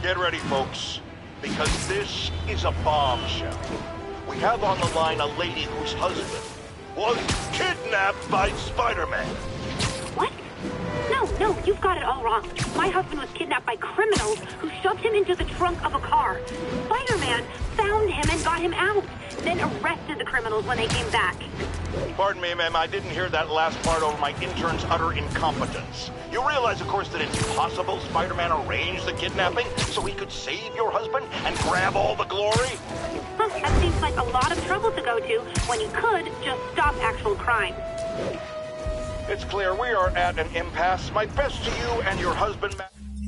Get ready, folks, because this is a bombshell. We have on the line a lady whose husband was kidnapped by Spider-Man. What? No, you've got it all wrong. My husband was kidnapped by criminals who shoved him into the trunk of a car. Spider-Man found him and got him out, then arrested the criminals when they came back. Pardon me, ma'am, I didn't hear that last part over my intern's utter incompetence. You realize, of course, that it's possible Spider-Man arranged the kidnapping so he could save your husband and grab all the glory? Huh, that seems like a lot of trouble to go to when you could just stop actual crime. It's clear we are at an impasse. My best to you and your husband,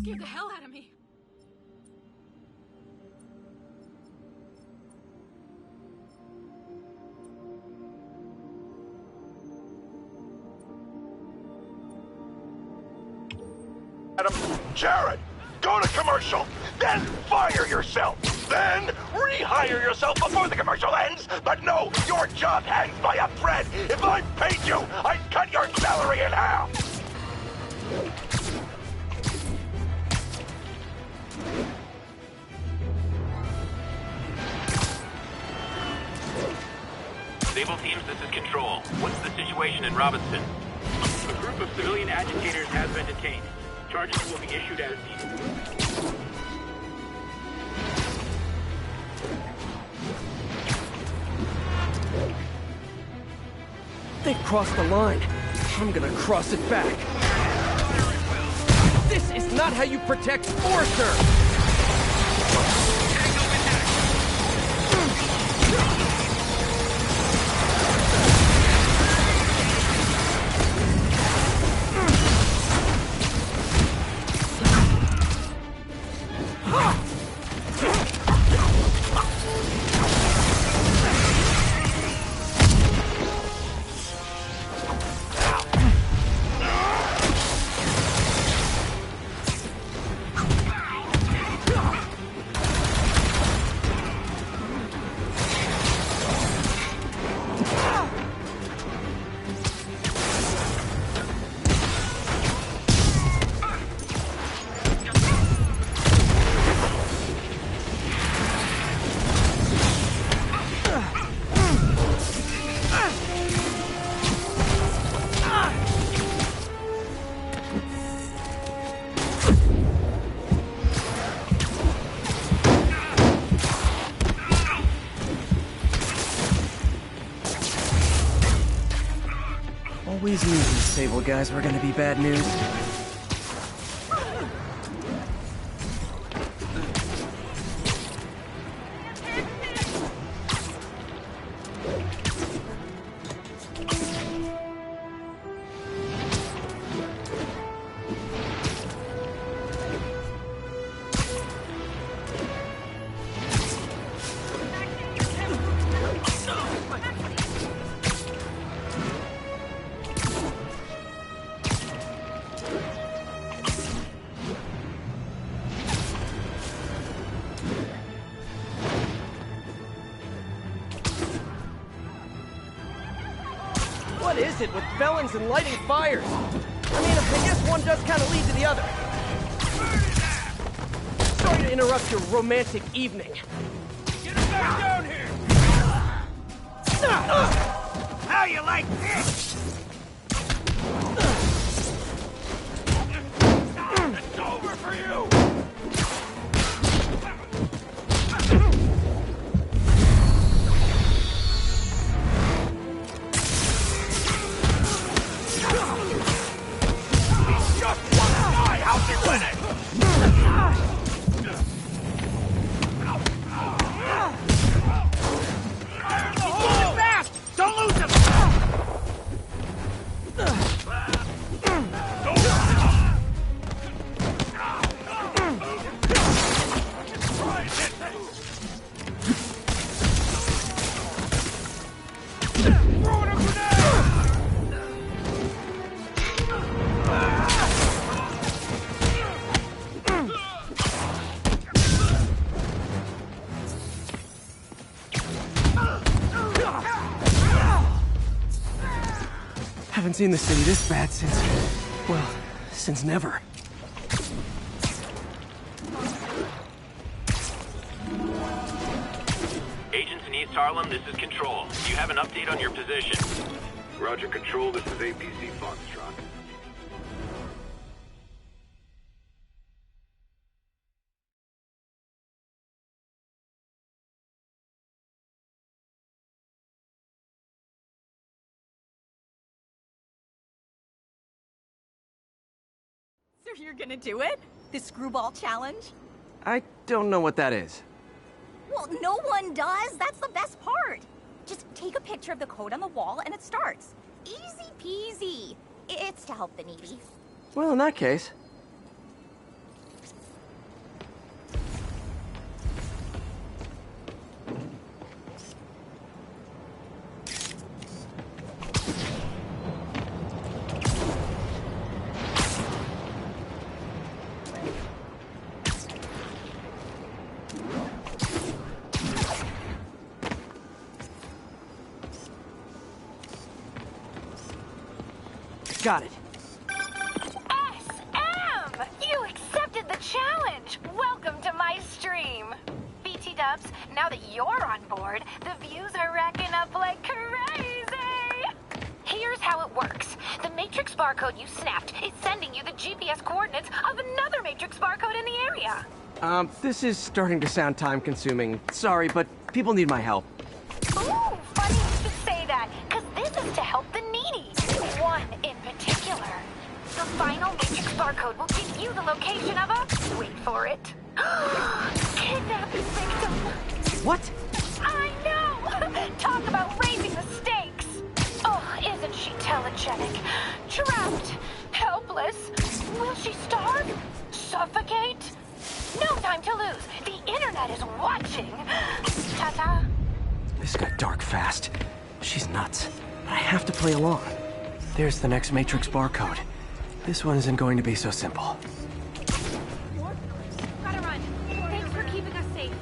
Scared the hell out of me. Adam. Jared, go to commercial, then fire yourself, then rehire yourself before the commercial ends. But no, your job hangs by a thread. If I paid you, I'd cut your salary in half. Sable teams, this is Control. What's the situation in Robinson? A group of civilian agitators has been detained. Charges will be issued as needed. They've crossed the line. I'm gonna cross it back. This is not how you protect Forcer! Always knew these Sable guys were gonna be bad news. What is it with felons and lighting fires? I mean, I guess one does kind of lead to the other. Sorry to interrupt your romantic evening. Get it back down here! How you like this? It's over for you! Haven't seen the city this bad since... well, since never. Tarlum, this is Control. Do you have an update on your position? Roger, Control. This is APC Foxtrot. So you're gonna do it? The screwball challenge? I don't know what that is. Well, no one does. That's the best part. Just take a picture of the code on the wall and it starts. Easy peasy. It's to help the needy. Well, in that case... Got it. SM! You accepted the challenge! Welcome to my stream. BT Dubs, now that you're on board, the views are racking up like crazy! Here's how it works. The Matrix barcode you snapped is sending you the GPS coordinates of another Matrix barcode in the area. This is starting to sound time-consuming. Sorry, but people need my help. Ooh, funny you should say that, because this is to help the needy. One in particular. The final Matrix barcode will give you the location of a... wait for it. Kidnapping victim. What? I know! Talk about raising the stakes. Oh, isn't she telegenic? Trapped. Helpless. Will she starve? Suffocate? No time to lose. The internet is watching. Ta-ta. This got dark fast. She's nuts. But I have to play along. There's the next Matrix barcode. This one isn't going to be so simple. Gotta run. Thanks for keeping us safe.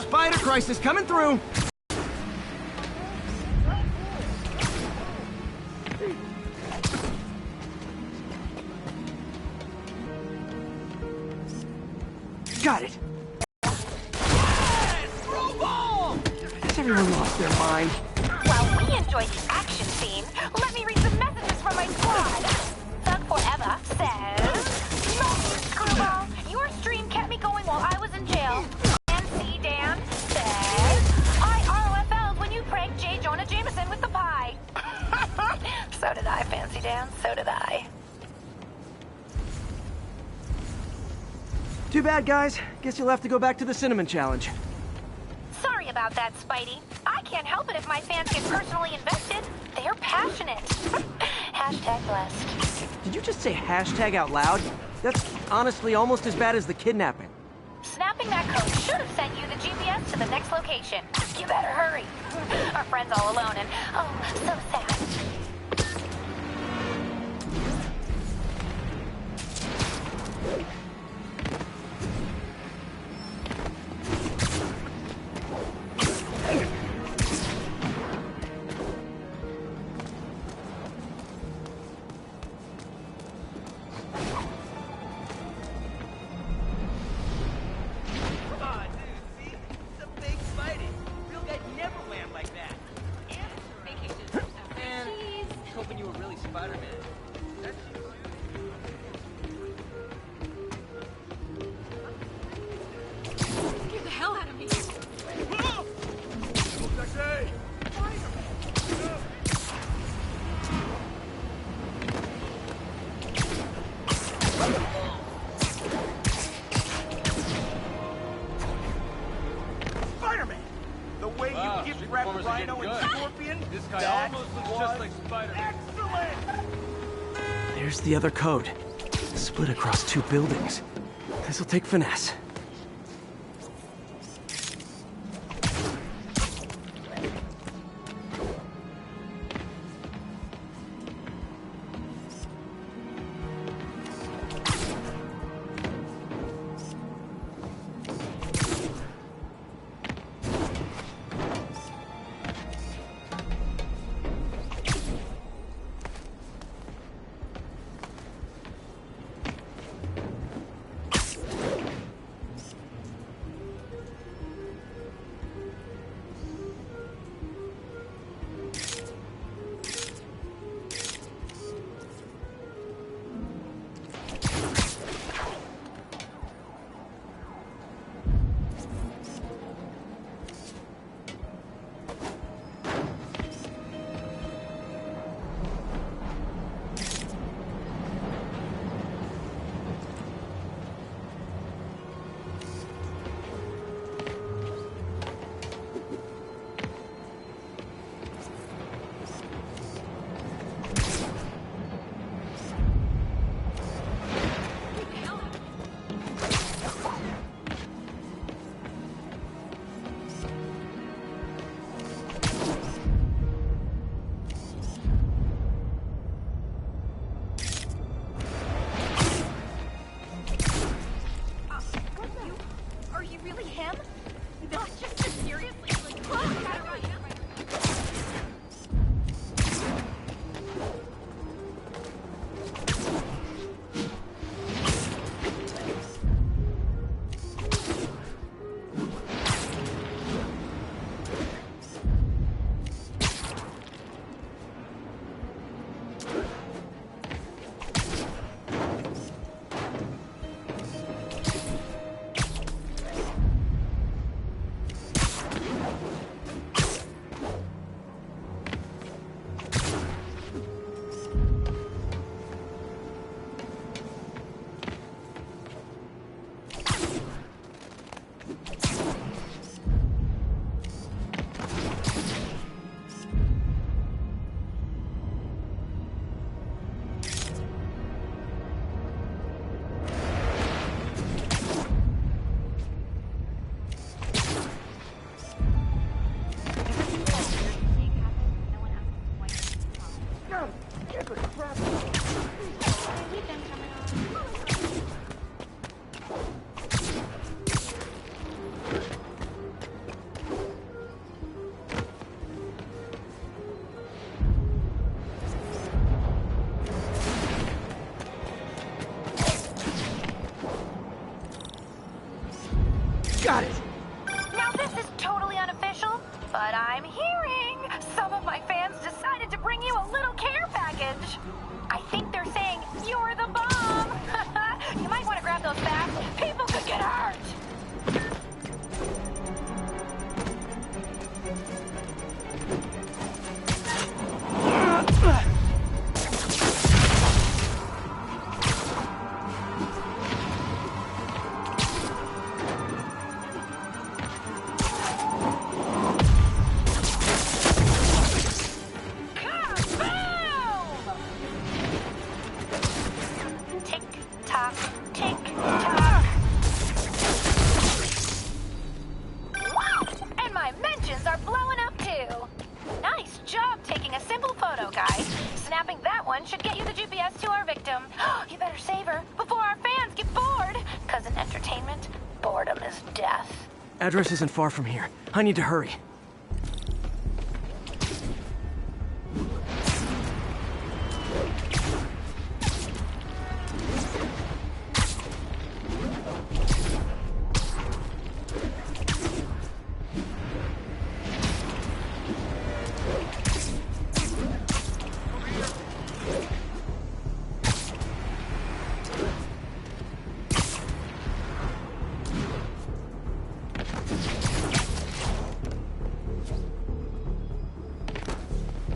Spider crisis coming through! Got it! Yes! Screwball! Has everyone lost their mind? While we enjoy the action scene, let me read some messages from my squad. Thug Forever says, "Love you, Screwball. Your stream kept me going while I was in jail." NC Dan says, "I ROFL'd when you pranked J. Jonah Jameson with the pie." So did I, Fancy Dan. So did I. Too bad, guys. Guess you'll have to go back to the Cinnamon Challenge. Sorry about that, Spidey. I can't help it if my fans get personally invested. They're passionate. Hashtag blessed. Did you just say hashtag out loud? That's honestly almost as bad as the kidnapping. Snapping that code should have sent you the GPS to the next location. You better hurry. Our friend's all alone and, oh, so sad. Scared the hell out of me. Spider-Man! The way you gift wrapped Rhino and Scorpion, This guy that almost looks was just like Spider-Man. excellent! There's the other code. Split across 2 buildings. This'll take finesse. Got it! Now this is totally unofficial, but I'm hearing some of my fans decided to bring you a little care package. I think they're saying you're the bomb. You might want to grab those fast. People could get hurt. Tick tock, tick tock. Wow! And my mentions are blowing up too. Nice job taking a simple photo, guys. Snapping that one should get you the GPS to our victim. You better save her before our fans get bored. 'Cause in entertainment, boredom is death. Address isn't far from here. I need to hurry.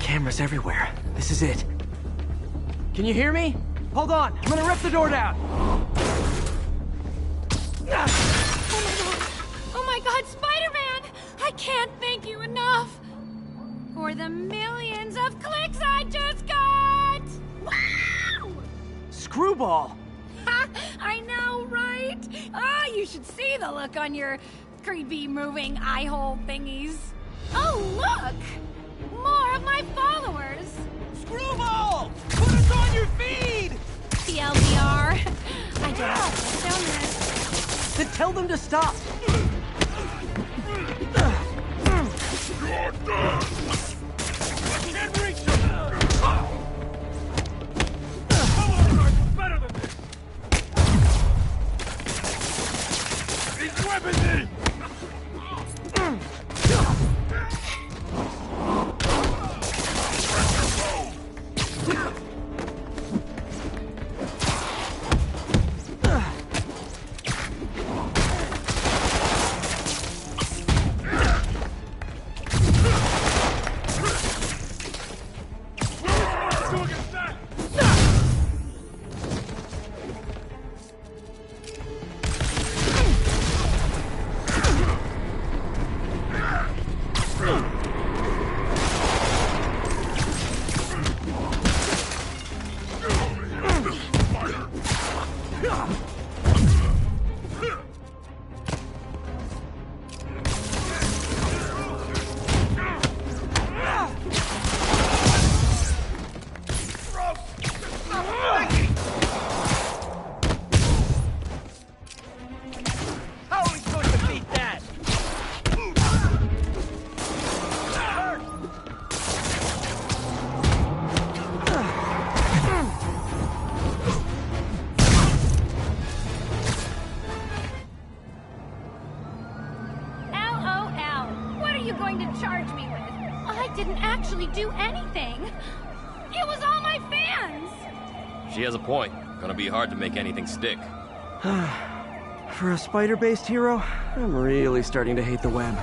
Cameras everywhere. This is it. Can you hear me? Hold on, I'm gonna rip the door down. Oh my god, Spider-Man! I can't thank you enough for the millions of clicks I just got! Wow! Screwball! Ha! I know, right? Ah, you should see the look on your creepy moving eye hole thingies. Oh, look! More of my followers! Screwball! Put us on your feed! TLDR. I just down this. Then tell them to stop. Can't reach him! Better than this! These weapons in! Do anything. It was all my fans. She has a point. Gonna be hard to make anything stick. For a spider-based hero, I'm really starting to hate the web.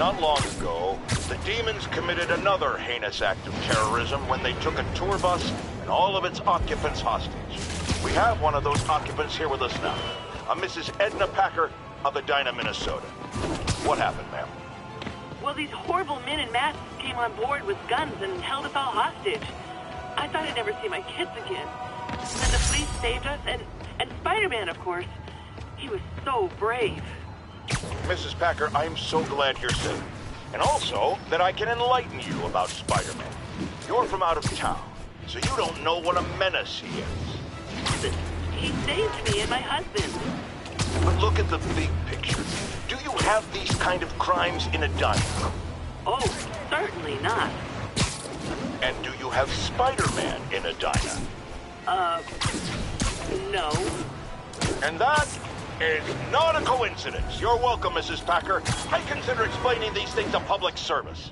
not long ago, the demons committed another heinous act of terrorism when they took a tour bus and all of its occupants hostage. We have one of those occupants here with us now, a Mrs. Edna Packer of Edina, Minnesota. What happened, ma'am? Well, these horrible men in masks came on board with guns and held us all hostage. I thought I'd never see my kids again. Then the police saved us, and Spider-Man, of course. He was so brave. Mrs. Packer, I'm so glad you're safe. And also, that I can enlighten you about Spider-Man. You're from out of town, so you don't know what a menace he is. He saved me and my husband. But look at the big picture. Do you have these kind of crimes in Edina? Oh, certainly not. And do you have Spider-Man in Edina? No. And that is not a coincidence. You're welcome, Mrs. Packer. I consider explaining these things a public service.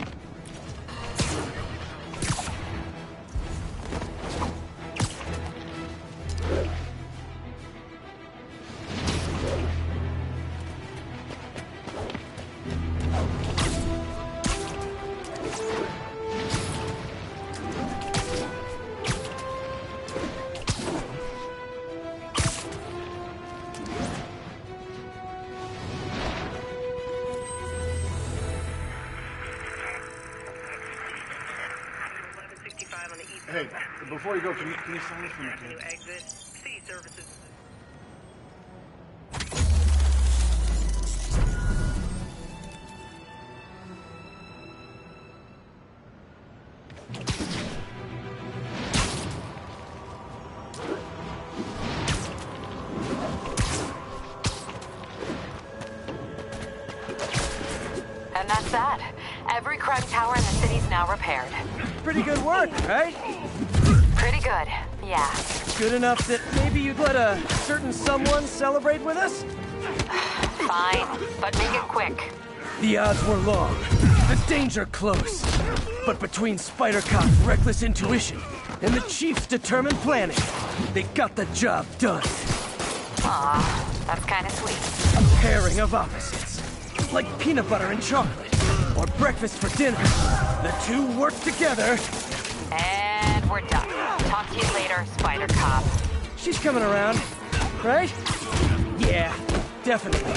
Hey, before you go, can you sign this for me, please? Exit C services. And that's that. Every crime tower in the city's now repaired. Pretty good work, right? Pretty good, yeah. Good enough that maybe you'd let a certain someone celebrate with us? Fine, but make it quick. The odds were long, the danger close. But between Spider-Cop's reckless intuition and the Chief's determined planning, they got the job done. Aw, that's kind of sweet. A pairing of opposites, like peanut butter and chocolate, or breakfast for dinner. The two work together. And we're done. Talk to you later, Spider-Cop. She's coming around, right? Yeah, definitely.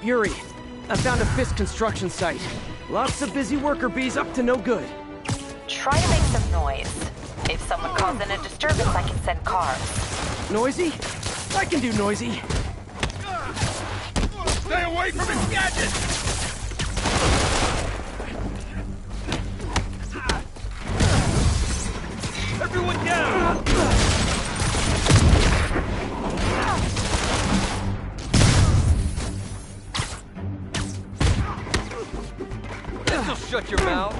Yuri, I found a Fisk construction site. Lots of busy worker bees up to no good. Try to make some noise. If someone calls in a disturbance, I can send cars. Noisy? I can do noisy. Stay away from his gadgets! Everyone down! This'll shut your mouth.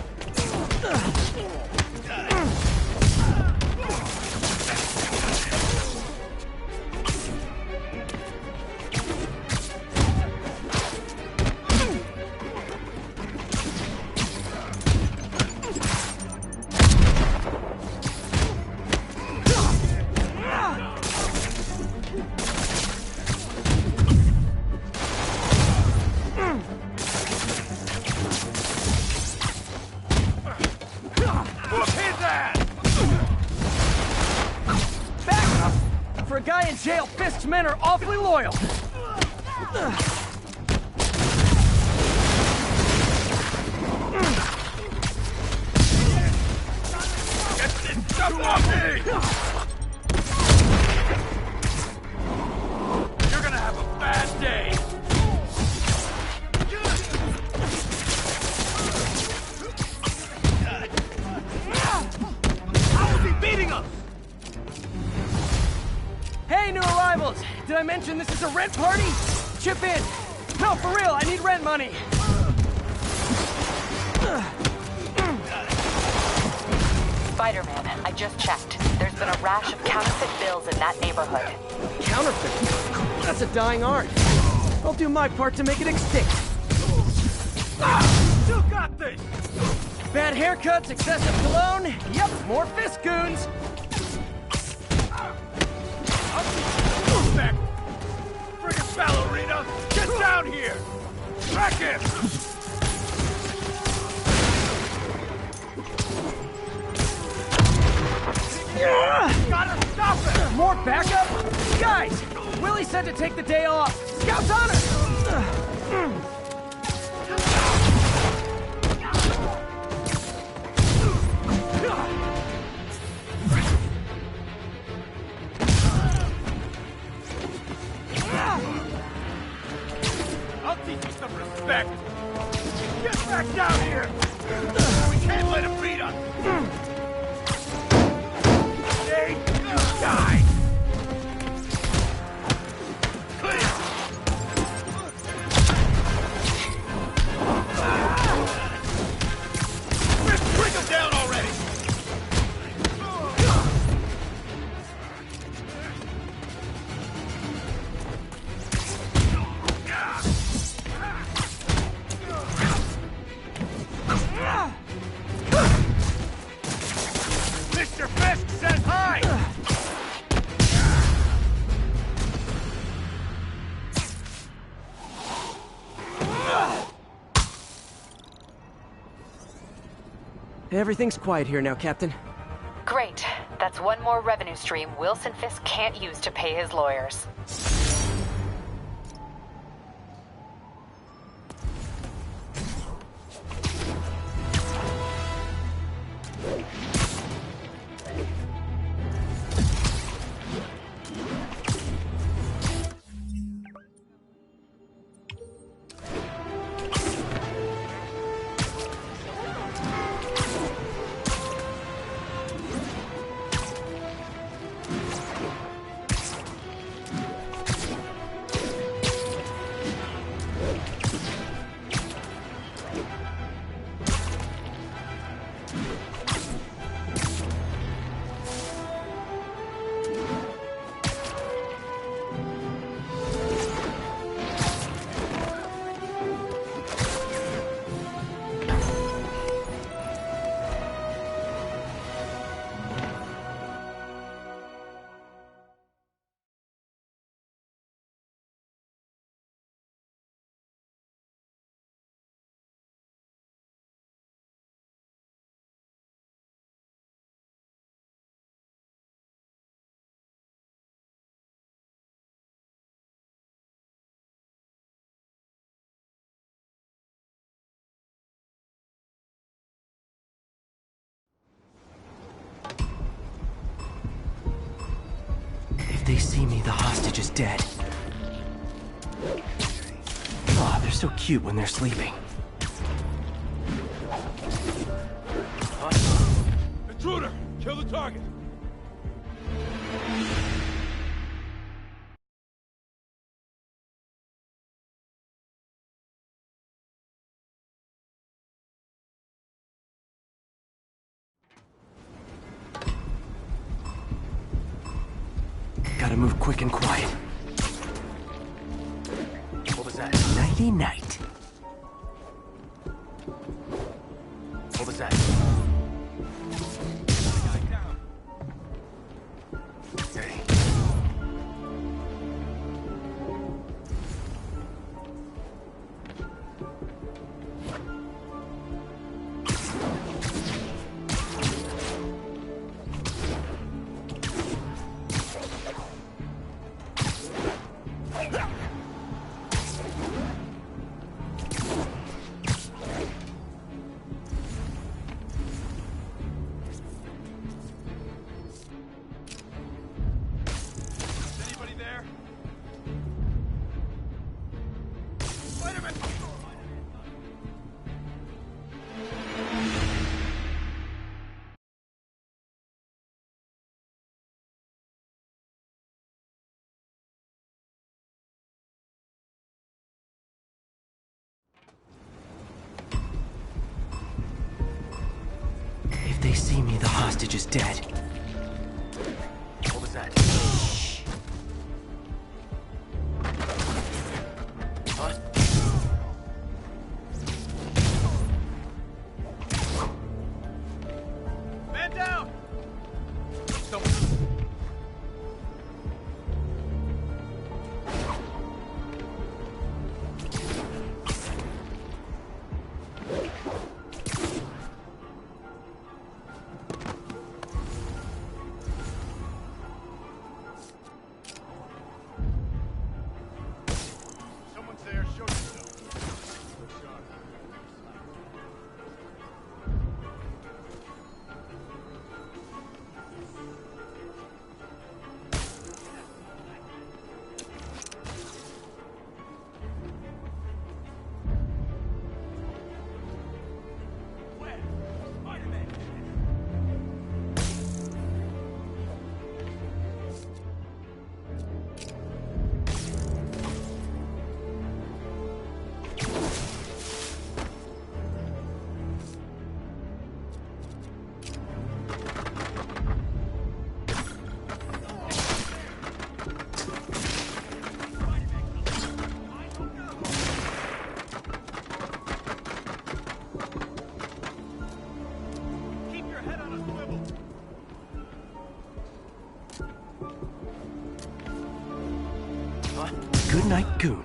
For a guy in jail, Fisk's men are awfully loyal. Stop walking! You're gonna have a bad day! Did I mention this is a rent party? Chip in! No, for real, I need rent money! Spider-Man, I just checked. There's been a rash of counterfeit bills in that neighborhood. Counterfeit? That's a dying art. I'll do my part to make it extinct. You got this! Bad haircuts, excessive cologne. Yep, more fist goons. Back! Friggin' ballerina! Get down here! Back in! Gotta stop it! More backup? Guys, Willie said to take the day off. Scout's honor! I'll teach you some respect! Get back down here! We can't let him beat us! Stay! Die! Clear! Bring him down already! Mr. Fisk says hi! Everything's quiet here now, Captain. Great. That's one more revenue stream Wilson Fisk can't use to pay his lawyers. If they see me, the hostage is dead. Oh, they're so cute when they're sleeping. Intruder! Kill the target! Gotta move quick and quiet. What was that? Nighty-night. What was that? Hey. they see me, the hostage is dead. What was that? Huh? Man down! Someone's there, show yourself. Keep your head on a swivel! Good night, Goon.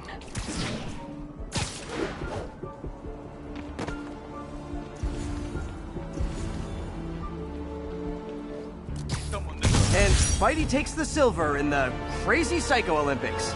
And Spidey takes the silver in the Crazy Psycho Olympics.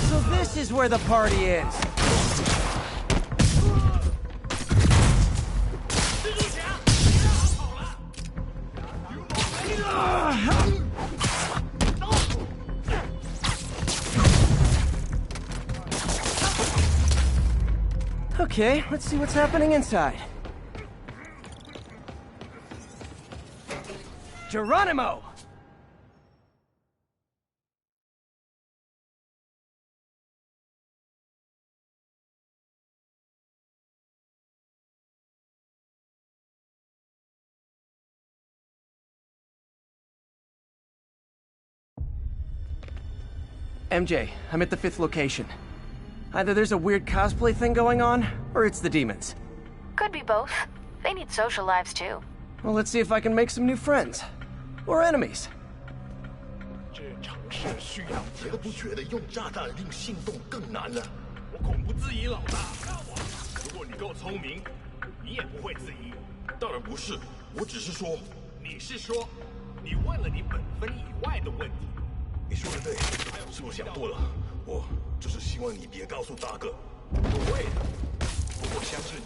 So this is where the party is. Okay, let's see what's happening inside. Geronimo! MJ, I'm at the 5th location. Either there's a weird cosplay thing going on, or it's the demons. Could be both. They need social lives too. Well, let's see if I can make some new friends. Or enemies. 这城市需要谁都不觉得用炸弹令行动更难了。我恐不质疑老大。如果你够聪明，你也不会质疑。当然不是，我只是说，你是说，你问了你本分以外的问题。你说的对，是我想多了。我就是希望你别告诉大哥。不会的，我相信你，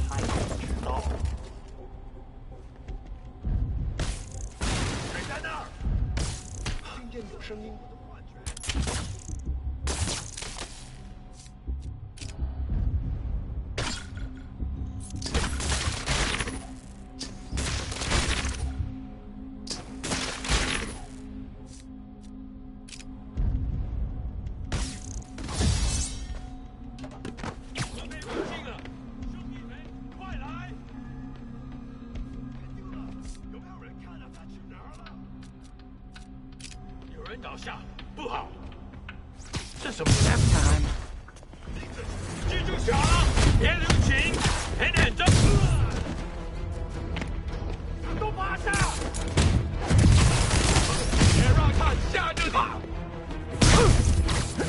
他也知道。谁在那儿？听见有声音，我都幻觉。倒下，不好！这什么 nap time？ 记住小了，别留情，狠狠着！都趴下！他吓着你！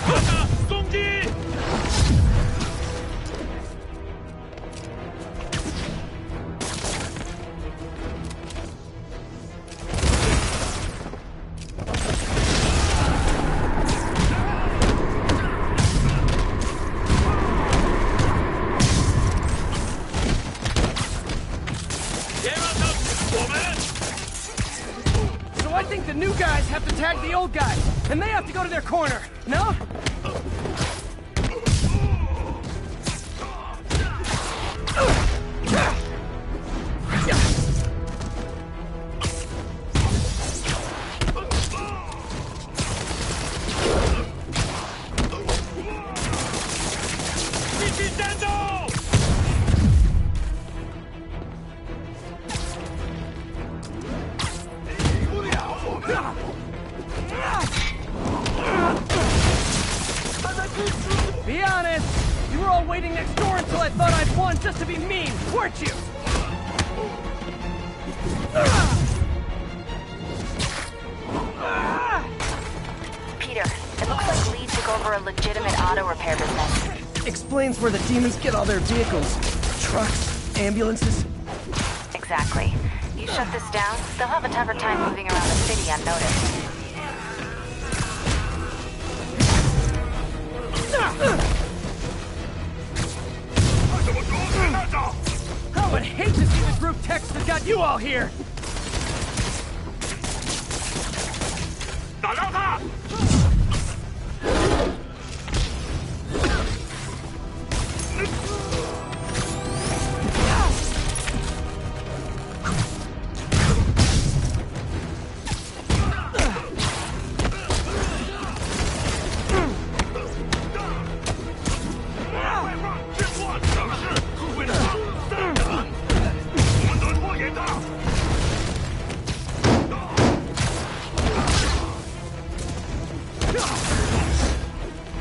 马上攻击！别让他我们。 So I think the new guys have to tag the old guys, and they have to go to their corner, no? Be honest, you were all waiting next door until I thought I'd won just to be mean, weren't you? Peter, it looks like Lee took over a legitimate auto repair business. Explains where the demons get all their vehicles. Trucks, ambulances. Exactly. You shut this down, they'll have a tougher time moving around the city unnoticed. I would hate to see the group text that got you all here! 打到他！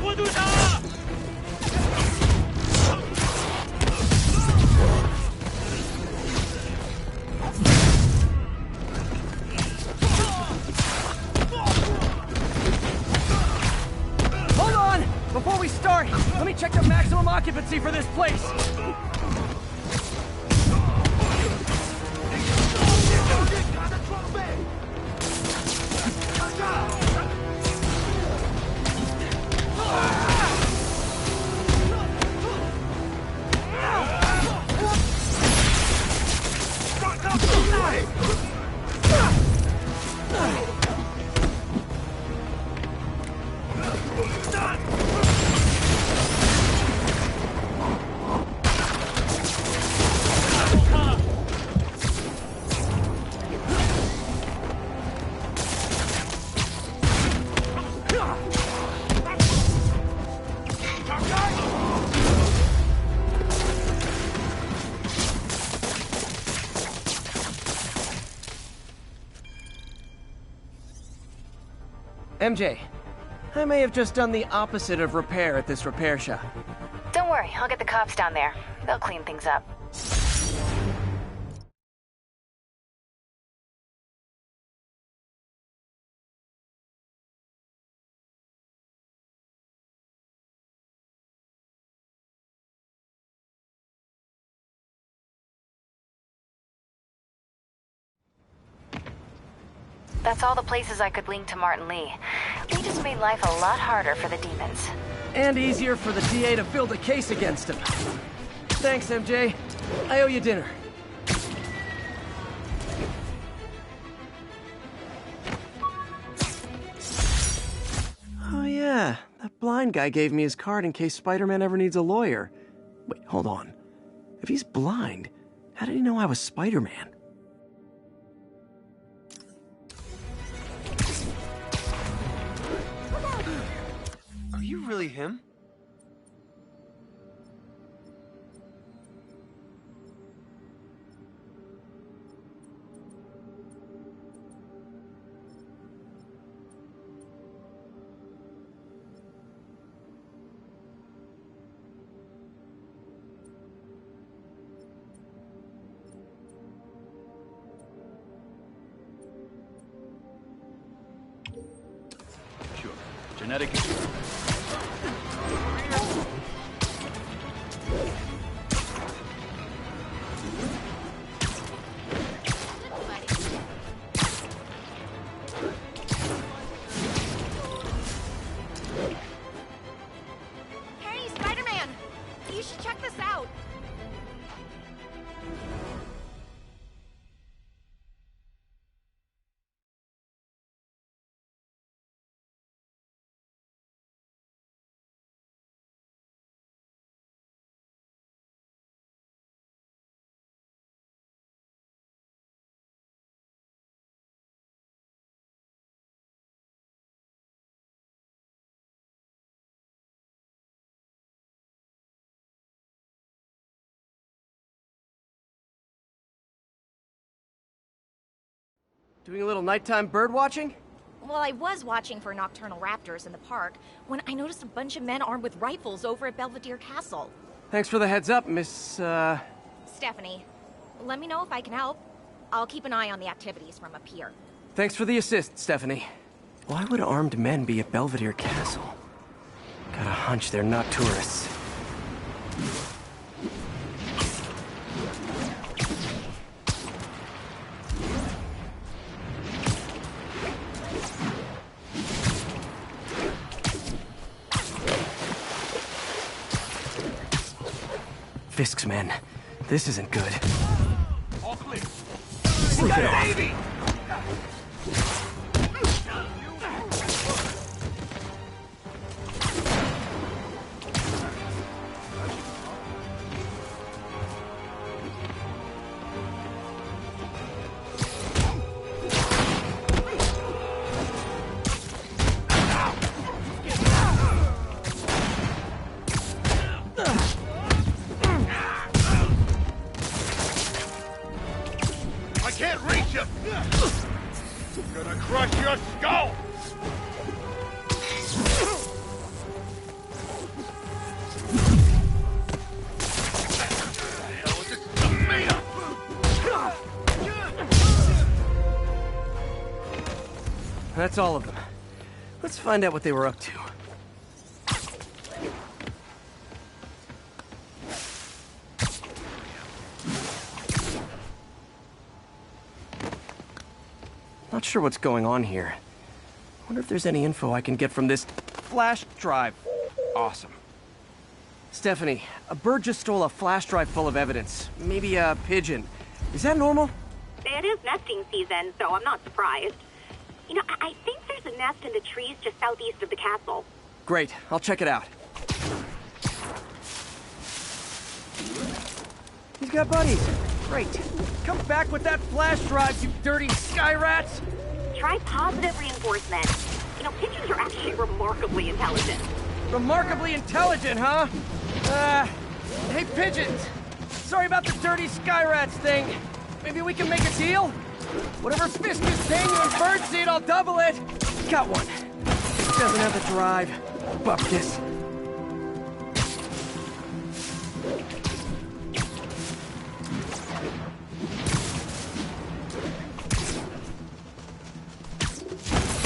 握住他！ Hold on! Before we start, let me check the maximum occupancy for this place! MJ, I may have just done the opposite of repair at this repair shop. Don't worry, I'll get the cops down there. They'll clean things up. That's all the places I could link to Martin Lee. Lee just made life a lot harder for the demons. And easier for the DA to build a case against him. Thanks, MJ. I owe you dinner. Oh yeah, that blind guy gave me his card in case Spider-Man ever needs a lawyer. Wait, hold on. If he's blind, how did he know I was Spider-Man? Are you really him? Connecticut. Hey, Spider-Man! You should check this out. Doing a little nighttime bird watching? Well, I was watching for nocturnal raptors in the park when I noticed a bunch of men armed with rifles over at Belvedere Castle. Thanks for the heads up, Miss, Stephanie, let me know if I can help. I'll keep an eye on the activities from up here. Thanks for the assist, Stephanie. Why would armed men be at Belvedere Castle? Got a hunch they're not tourists. Fisk's men. This isn't good. All clear. Sleep it off. That's all of them. Let's find out what they were up to. Not sure what's going on here. Wonder if there's any info I can get from this flash drive. Awesome. Stephanie, a bird just stole a flash drive full of evidence. Maybe a pigeon. Is that normal? It is nesting season, so I'm not surprised. You know, I think there's a nest in the trees just southeast of the castle. Great, I'll check it out. He's got buddies. Great. Come back with that flash drive, you dirty sky rats! Try positive reinforcement. You know, pigeons are actually remarkably intelligent. Remarkably intelligent, huh? Hey, pigeons! Sorry about the dirty sky rats thing. Maybe we can make a deal? Whatever Fisk is paying you in birdseed, I'll double it! Got one. Doesn't have the drive. Bupkis.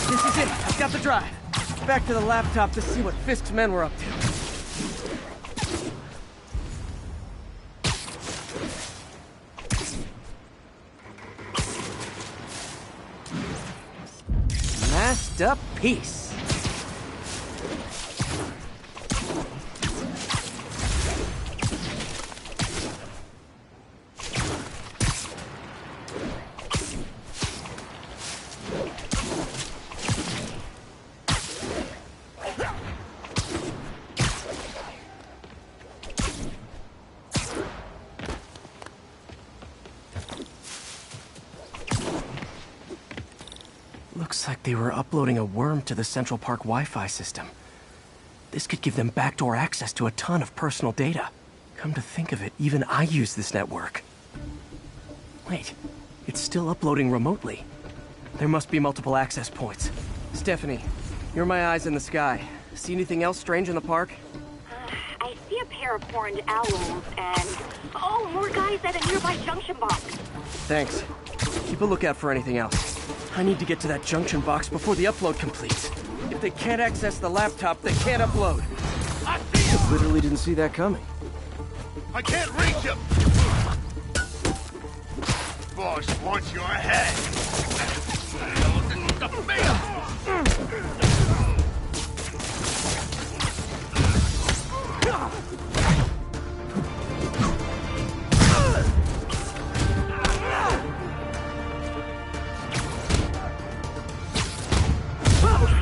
This is it. I've got the drive. Back to the laptop to see what Fisk's men were up to. Masterpiece. Looks like they were uploading a worm to the Central Park Wi-Fi system. This could give them backdoor access to a ton of personal data. Come to think of it, even I use this network. Wait, it's still uploading remotely. There must be multiple access points. Stephanie, you're my eyes in the sky. See anything else strange in the park? I see a pair of horned owls and... oh, more guys at a nearby junction box. Thanks. Keep a lookout for anything else. I need to get to that junction box before the upload completes. If If they can't access the laptop, they can't upload. I see you! Literally didn't see that coming. I can't reach him! Boss wants your head!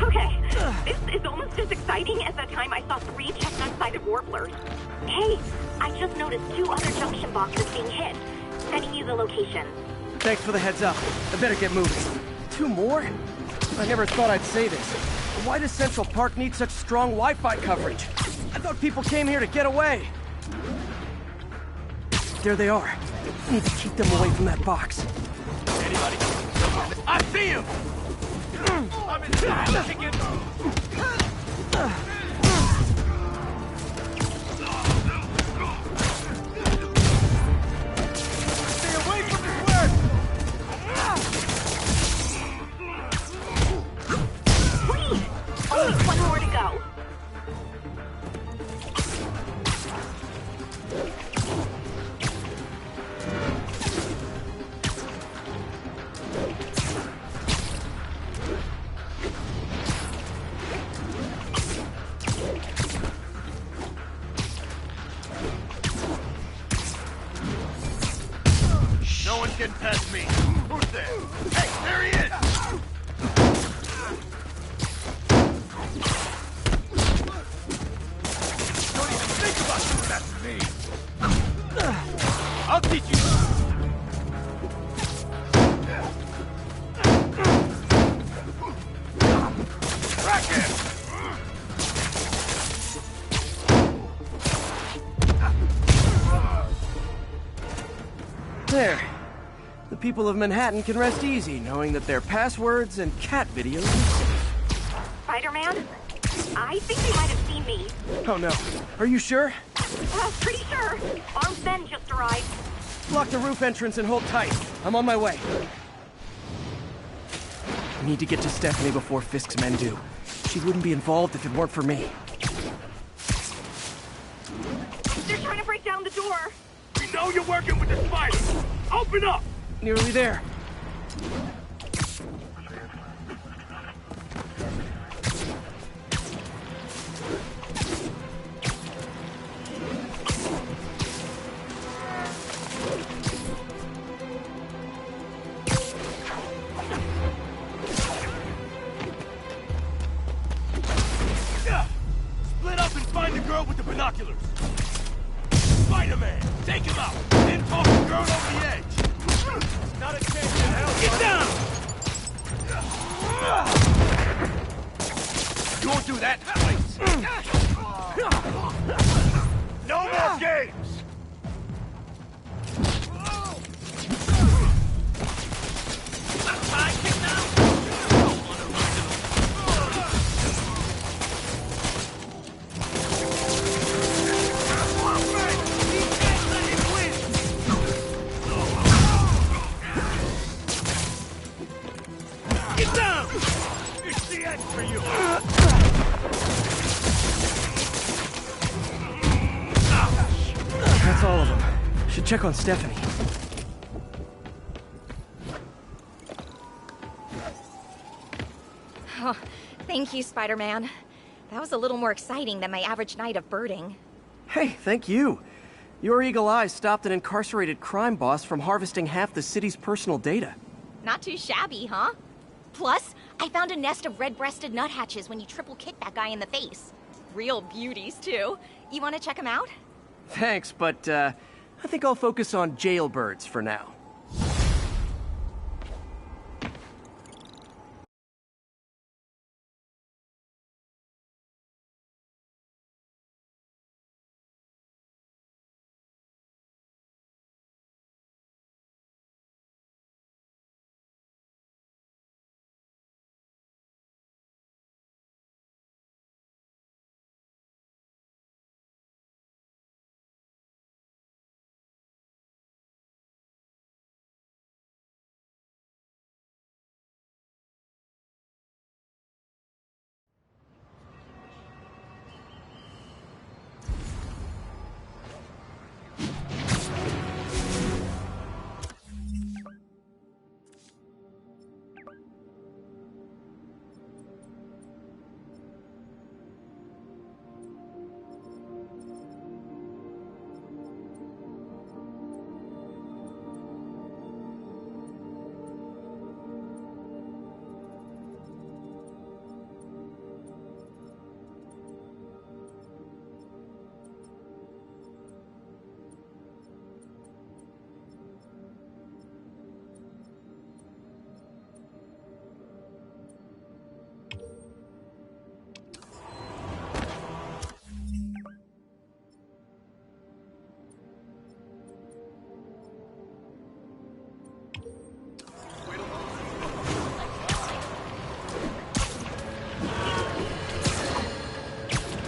Okay, this is almost as exciting as the time I saw 3 chestnut-sided warblers. Hey, I just noticed 2 other junction boxes being hit. Sending you the location. Thanks for the heads up. I better get moving. 2 more? I never thought I'd say this. Why does Central Park need such strong Wi-Fi coverage? I thought people came here to get away. There they are. Need to keep them away from that box. Anybody? I see him! I'm inside! Kick it! Stay away from his work! Please! Only 1 more to go. No one's getting past me. Who's there? Hey, there he is! Don't even think about doing that to me! I'll teach you! Crack him! There. The people of Manhattan can rest easy knowing that their passwords and cat videos are safe. Spider-Man? I think they might have seen me. Oh no. Are you sure? Pretty sure. Armed men just arrived. Block the roof entrance and hold tight. I'm on my way. I need to get to Stephanie before Fisk's men do. She wouldn't be involved if it weren't for me. They're trying to break down the door. We know you're working with the spider! Open up! Nearly there. Split up and find the girl with the binoculars! Spider-Man, take him out! Then toss the girl over the edge! Not a chance in hell! Get down! You won't do that twice! No more games! Get down! It's the end for you! That's all of them. Should check on Stephanie. Oh, thank you, Spider-Man. That was a little more exciting than my average night of birding. Hey, thank you. Your eagle eyes stopped an incarcerated crime boss from harvesting half the city's personal data. Not too shabby, huh? Plus, I found a nest of red-breasted nuthatches when you triple kicked that guy in the face. Real beauties, too. You want to check them out? Thanks, but I think I'll focus on jailbirds for now.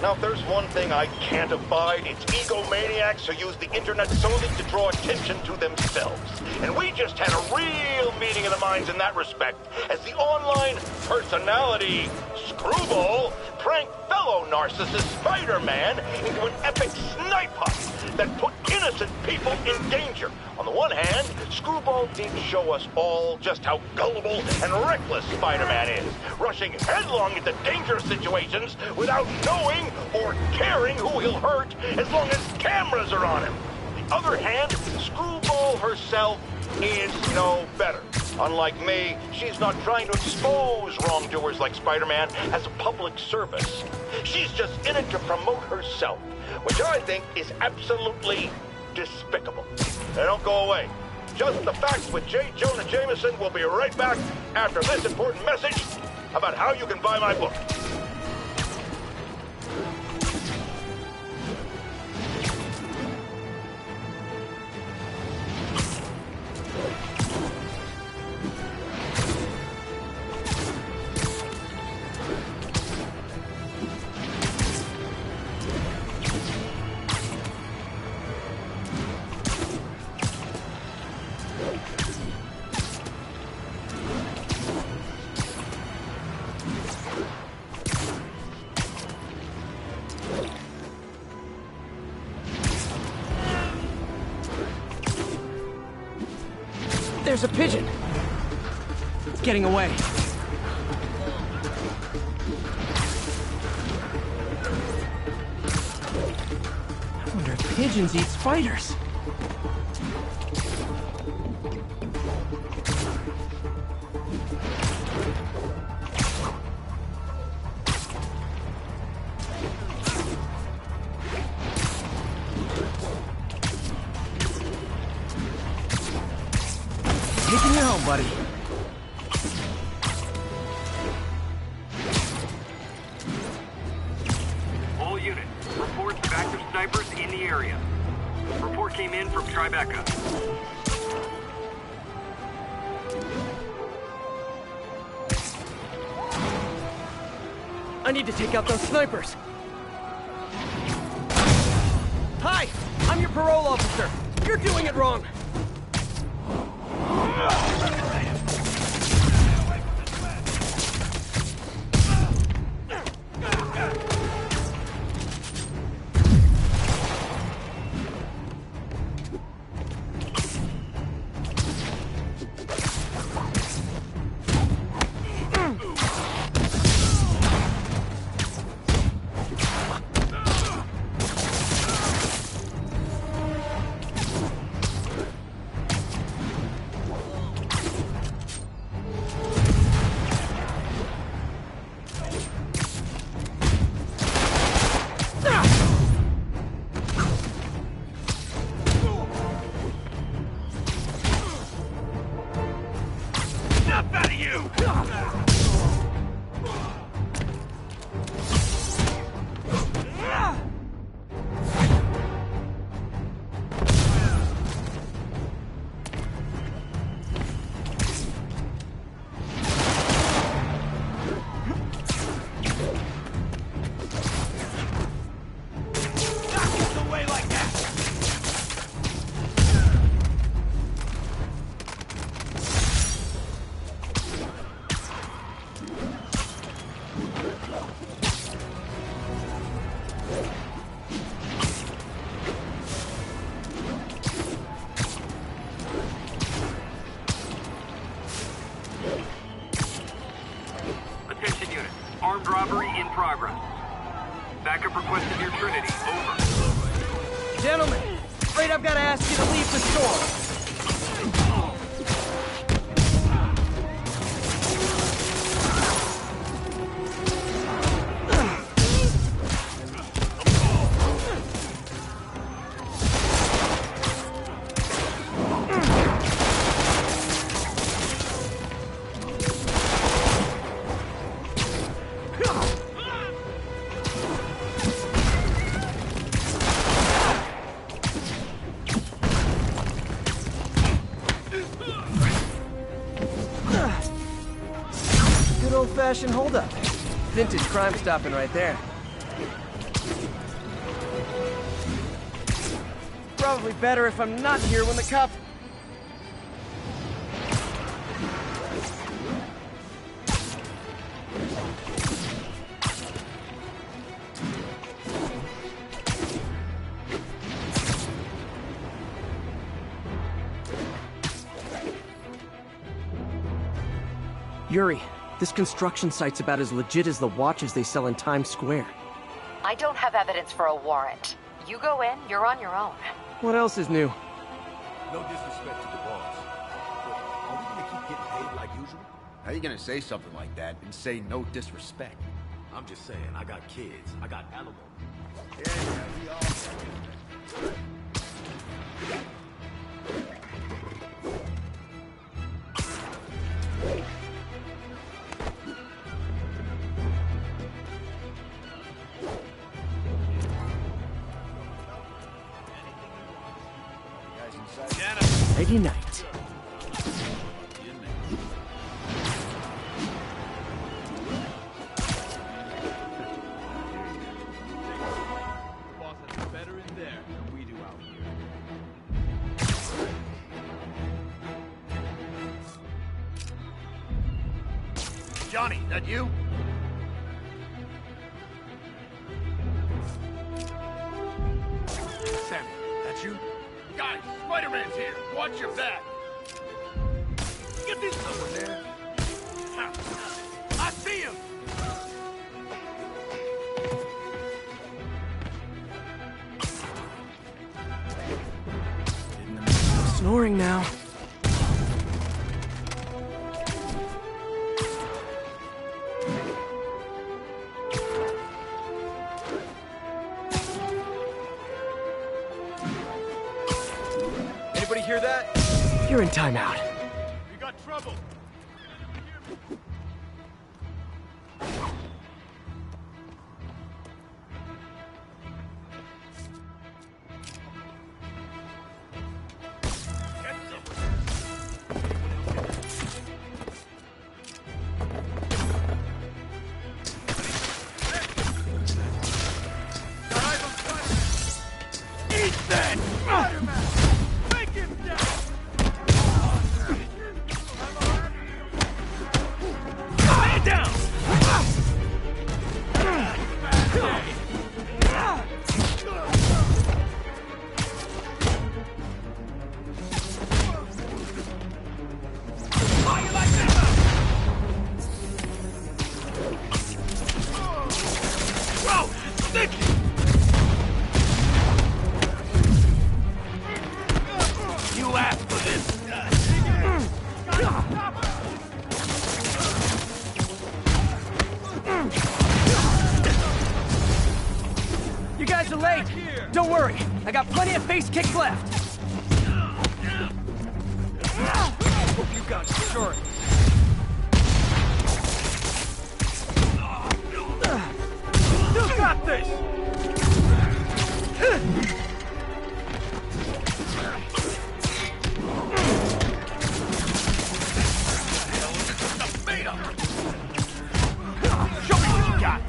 Now, if there's one thing I can't abide, it's egomaniacs who use the internet solely to draw attention to themselves. And we just had a real meeting of the minds in that respect, as the online personality Screwball pranked fellow narcissist Spider-Man into an epic snipe hunt that put innocent people in danger. On the one hand, Screwball did show us all just how gullible and reckless Spider-Man is, rushing headlong into dangerous situations without knowing or caring who he'll hurt as long as cameras are on him. On the other hand, Screwball herself is no better. Unlike me, she's not trying to expose wrongdoers like Spider-Man as a public service. She's just in it to promote herself, which I think is absolutely despicable. Now don't go away. Just the Facts with J. Jonah Jameson will be right back after this important message about how you can buy my book. There's a pigeon! It's getting away. I wonder if pigeons eat spiders. Taking you home, buddy. All units, reports of active snipers in the area. Report came in from Tribeca. I need to take out those snipers. Hi! I'm your parole officer. You're doing it wrong. Armed robbery in progress. Backup requested near Trinity. Over. Gentlemen, afraid I've got to ask you to leave the store. Old-fashioned holdup. Vintage crime stopping right there. Probably better if I'm not here when the cops... Yuri, this construction site's about as legit as the watches they sell in Times Square. I don't have evidence for a warrant. You go in, you're on your own. What else is new? No disrespect to the boss, but are we gonna keep getting paid like usual? How you gonna say something like that and say no disrespect? I'm just saying, I got kids, I got animals. Yeah, we all... Lady Night. Johnny, that you? Sammy, that's you? Guys, Spider-Man's here. Watch your back. Get this over there. I see him. Snoring now. Anybody hear that? You're in timeout. We got trouble. You guys are late. Don't worry, I got plenty of face kicks left. Hope you got short. You got this. Show me what you got.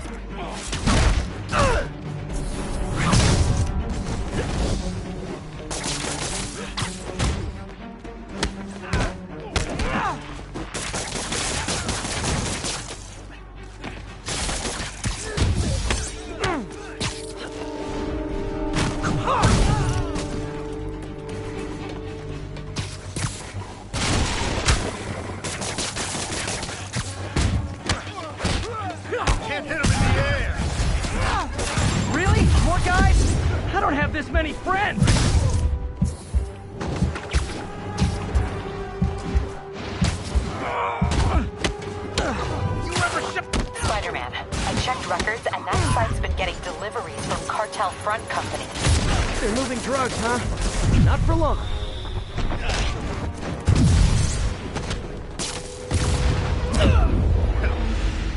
Can't hit him in the air. Really? More guys? I don't have this many friends. Spider-Man, I checked records and that site's been getting deliveries from cartel front companies. They're moving drugs, huh? Not for long.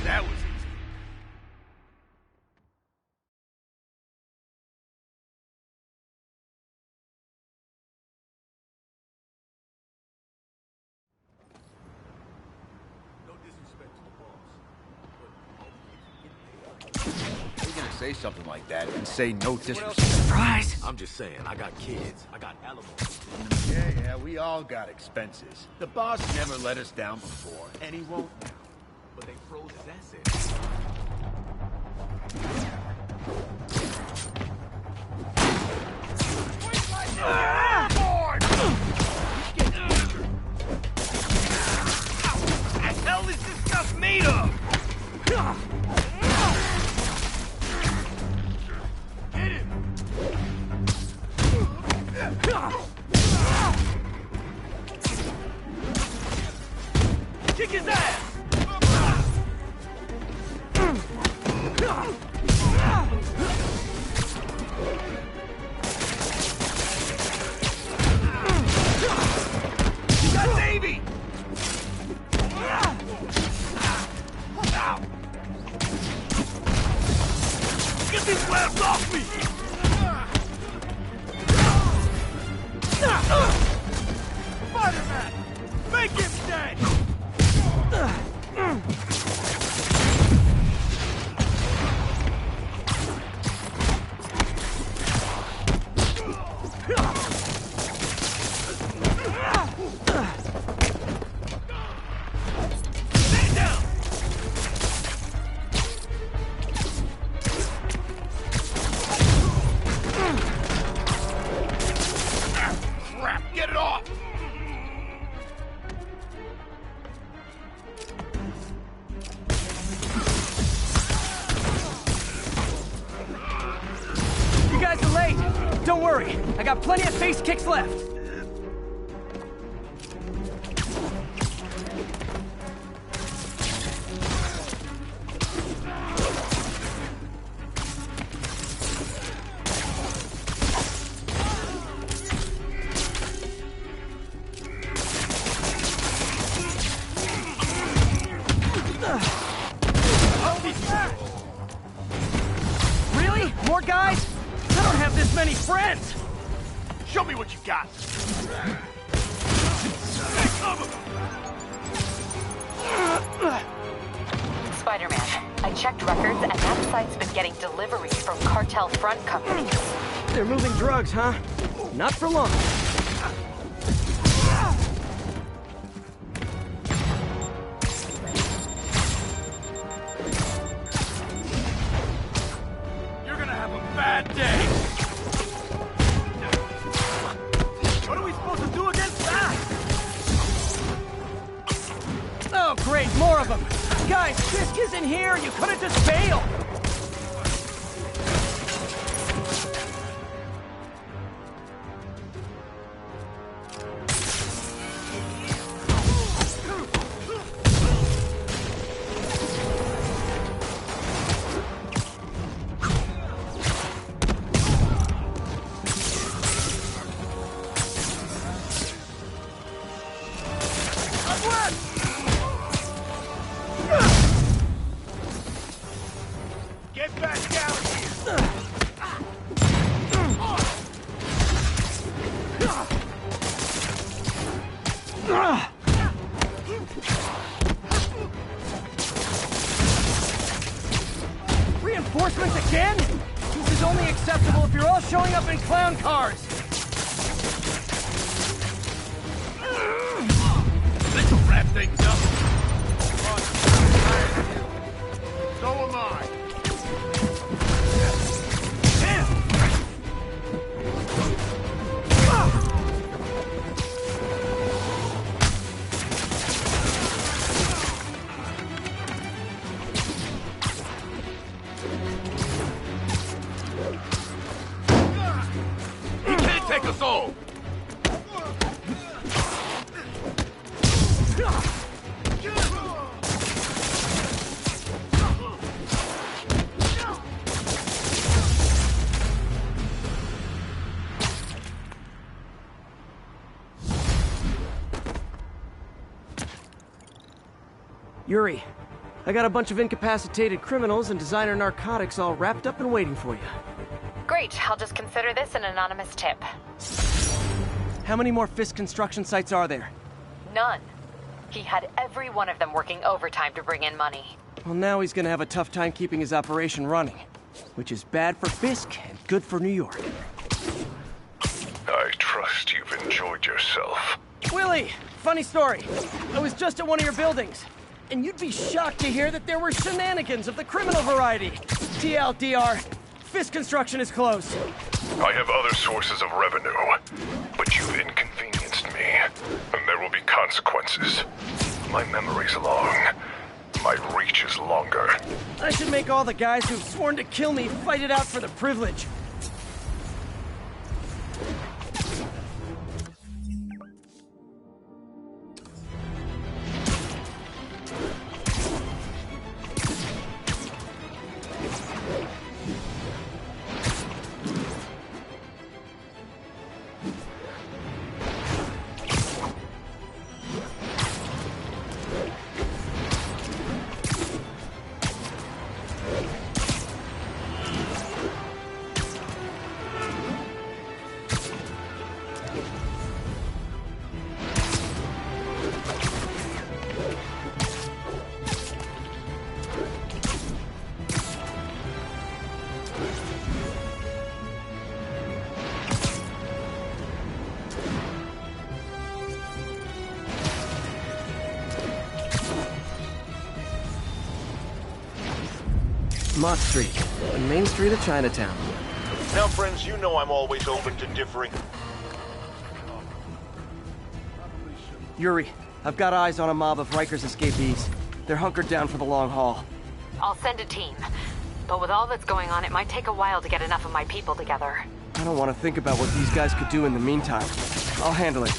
That was easy. No disrespect to the boss, but are we gonna keep getting paid like usual? How you gonna say something like that and say no disrespect. Surprise! I'm just saying, I got kids. I got alimony. Yeah, we all got expenses. The boss never let us down before, and he won't now. But they froze his assets. What the hell is this stuff made of? Hit him! Kick his ass! You got Davey! Get these webs off me! Spider-Man! Make him dead! Stand down! Crap! Get it off! You guys are late! Don't worry, I got plenty of face kicks left! Really? More guys? I don't have this many friends! Show me what you got! Spider-Man, I checked records and that site's been getting deliveries from cartel front companies. They're moving drugs, huh? Not for long. You're gonna have a bad day! What are we supposed to do against that? Oh, great, more of them! Guys, Fisk isn't here! You could've just bailed! Get back down here! Reinforcements again? This is only acceptable if you're all showing up in clown cars! Let's wrap things up! So am I! He can't take us all! Yuri, I got a bunch of incapacitated criminals and designer narcotics all wrapped up and waiting for you. Great, I'll just consider this an anonymous tip. How many more Fisk construction sites are there? None. He had every one of them working overtime to bring in money. Well, now he's gonna have a tough time keeping his operation running. which is bad for Fisk and good for New York. I trust you've enjoyed yourself. Willie, funny story. I was just at one of your buildings, and you'd be shocked to hear that there were shenanigans of the criminal variety. TLDR, Fisk Construction is closed. I have other sources of revenue, but you've inconvenienced me, and there will be consequences. My memory's long. My reach is longer. I should make all the guys who've sworn to kill me fight it out for the privilege. Mott Street, the main street of Chinatown. Now, friends, you know I'm always open to differing. Yuri, I've got eyes on a mob of Rikers escapees. They're hunkered down for the long haul. I'll send a team. But with all that's going on, it might take a while to get enough of my people together. I don't want to think about what these guys could do in the meantime. I'll handle it.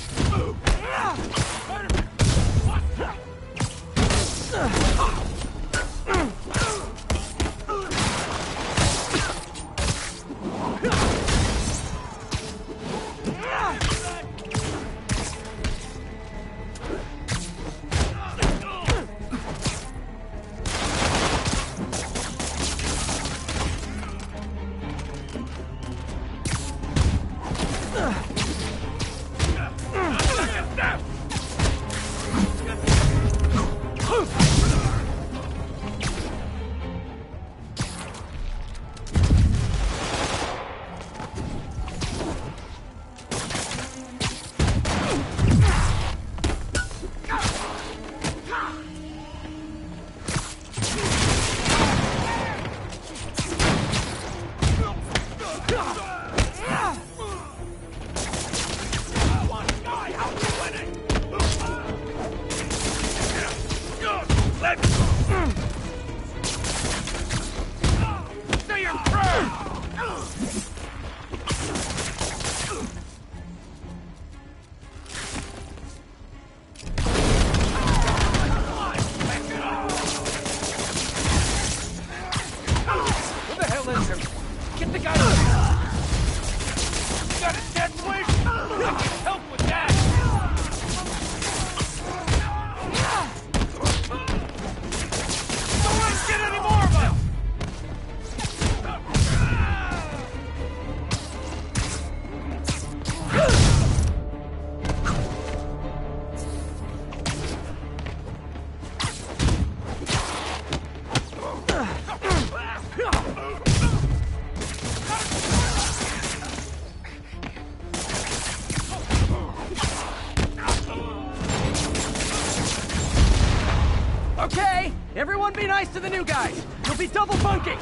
Everyone be nice to the new guys. You'll be double bunking.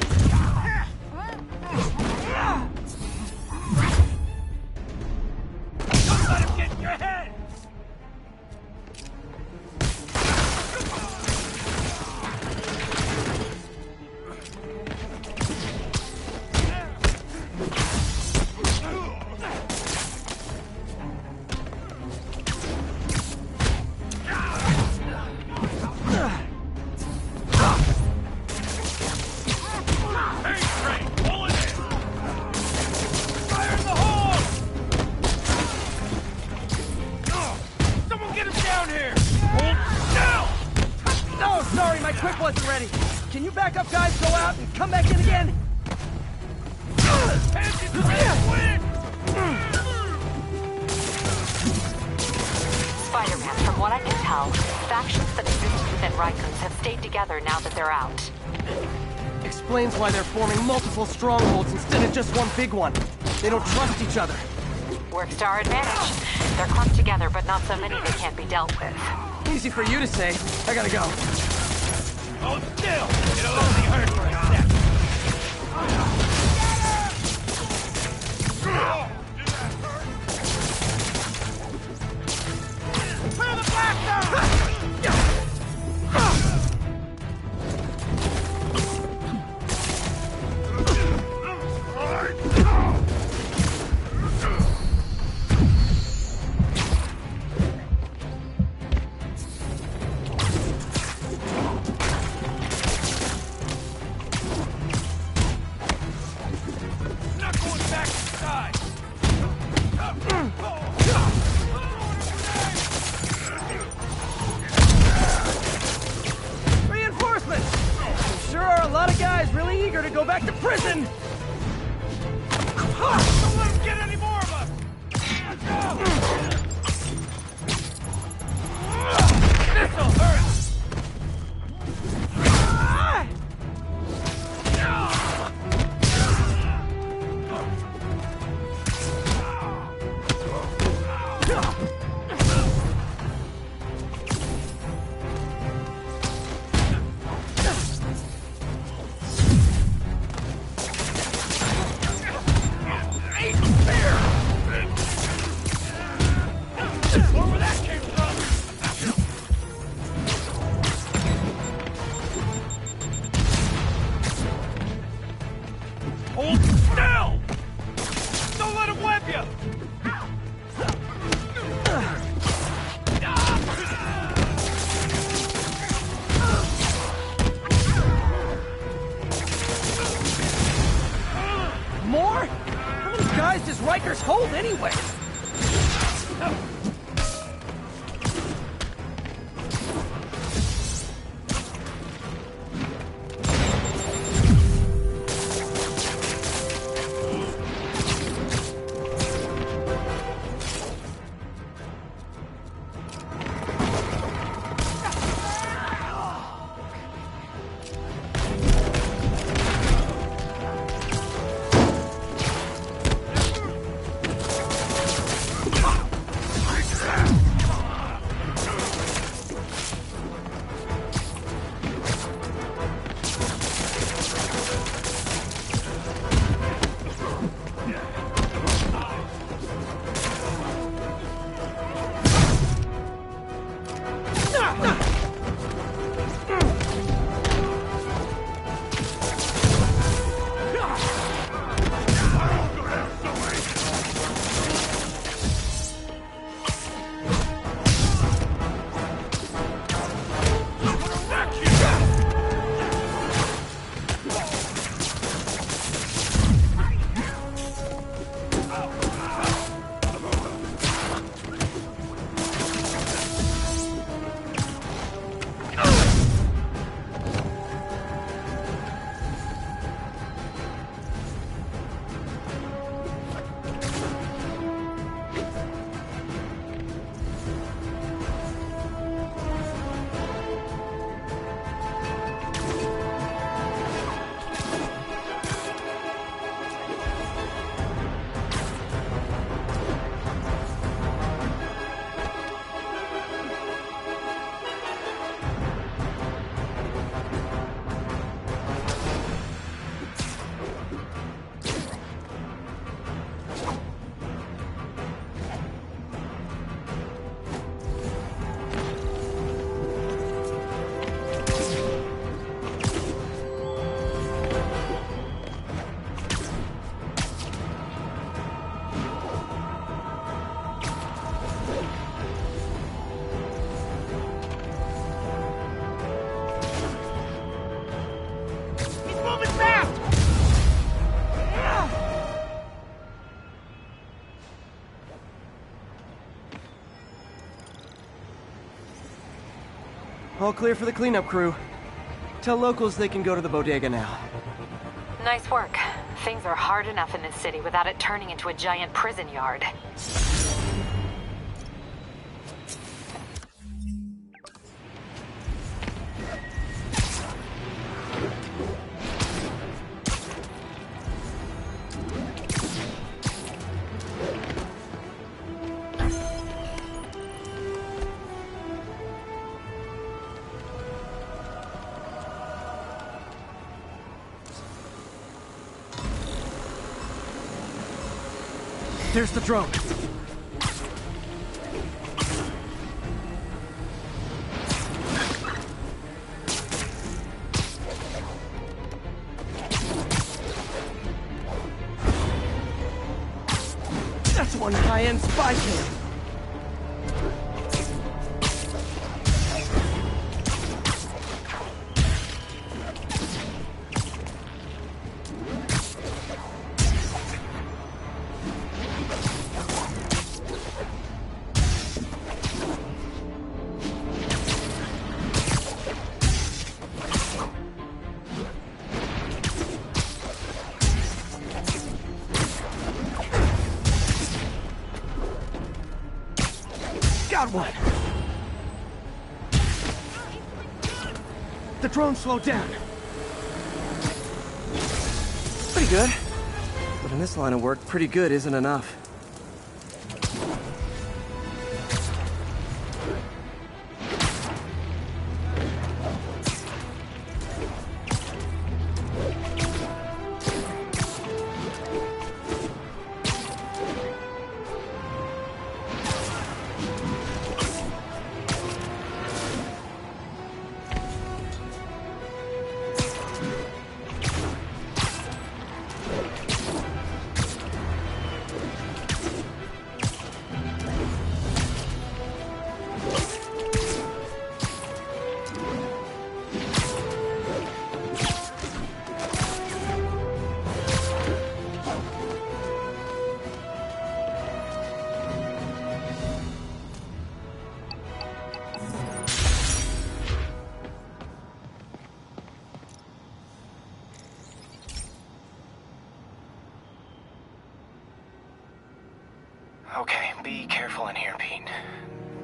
Don't let him get in your head! Can you backup guys go out and come back in again? Spider-Man, from what I can tell, factions that existed within Rikers have stayed together now that they're out. explains why they're forming multiple strongholds instead of just one big one. They don't trust each other. Works to our advantage. They're clumped together, but not so many they can't be dealt with. Easy for you to say. I gotta go. Hold still! It'll only hurt for a sec. Clear the blaster! Hold anyway! All clear for the cleanup crew. Tell locals they can go to the bodega now. Nice work. Things are hard enough in this city without it turning into a giant prison yard. There's the drone. That's one high-end spy cam. Got one! The drone slowed down. Pretty good. But in this line of work, pretty good isn't enough. Okay, be careful in here, Pete.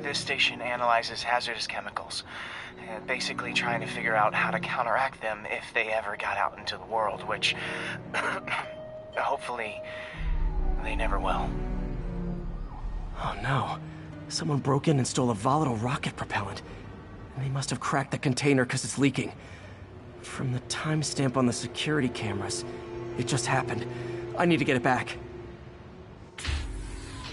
This station analyzes hazardous chemicals, basically trying to figure out how to counteract them if they ever got out into the world, which hopefully they never will. Oh no. Someone broke in and stole a volatile rocket propellant. And they must have cracked the container because it's leaking. From the timestamp on the security cameras, it just happened. I need to get it back.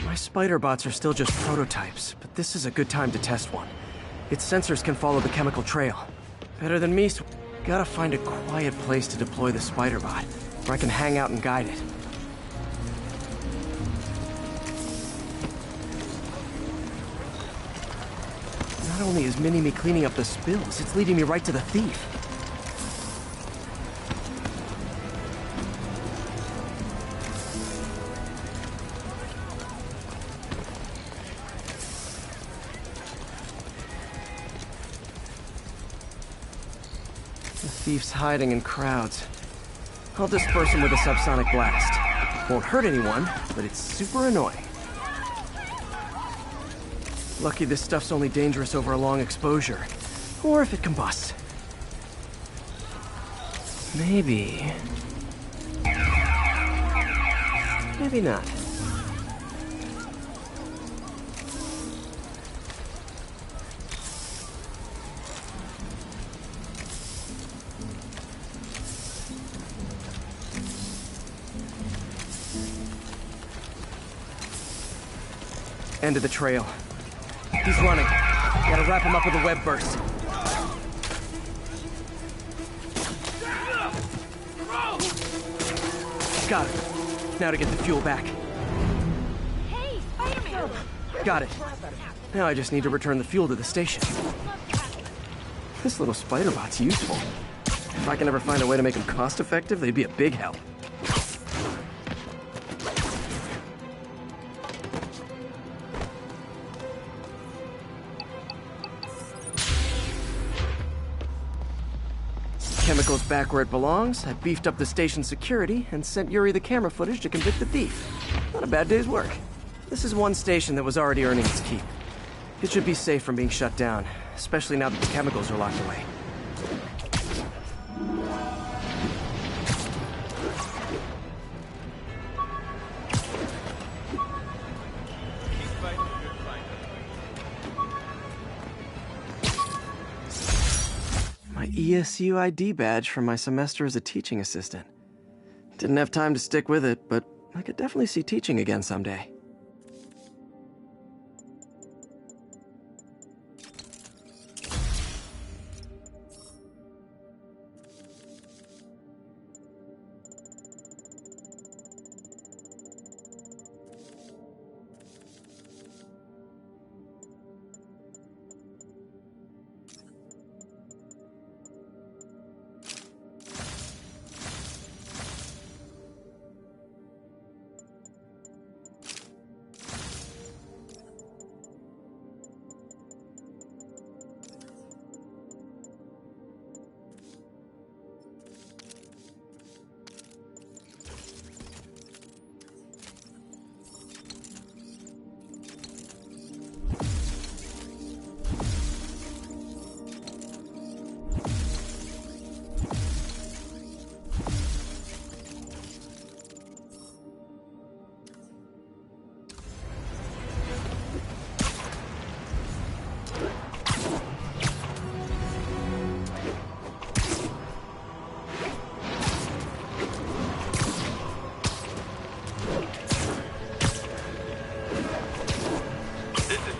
My spider bots are still just prototypes, but this is a good time to test one. Its sensors can follow the chemical trail. Better than me, so gotta find a quiet place to deploy the spider bot, where I can hang out and guide it. Not only is Mini-Me cleaning up the spills, it's leading me right to the thief. The thief's hiding in crowds. I'll disperse him with a subsonic blast. Won't hurt anyone, but it's super annoying. Lucky this stuff's only dangerous over a long exposure. Or if it combusts. Maybe... maybe not. End of the trail. He's running. Gotta wrap him up with a web burst. Got it. Now to get the fuel back. Hey, Spider-Man! Got it. Now I just need to return the fuel to the station. This little spider bot's useful. If I can ever find a way to make them cost-effective, they'd be a big help. Chemicals back where it belongs. I beefed up the station security and sent Yuri the camera footage to convict the thief. Not a bad day's work. This is one station that was already earning its keep. It should be safe from being shut down, especially now that the chemicals are locked away. My ESU ID badge from my semester as a teaching assistant. Didn't have time to stick with it, but I could definitely see teaching again someday.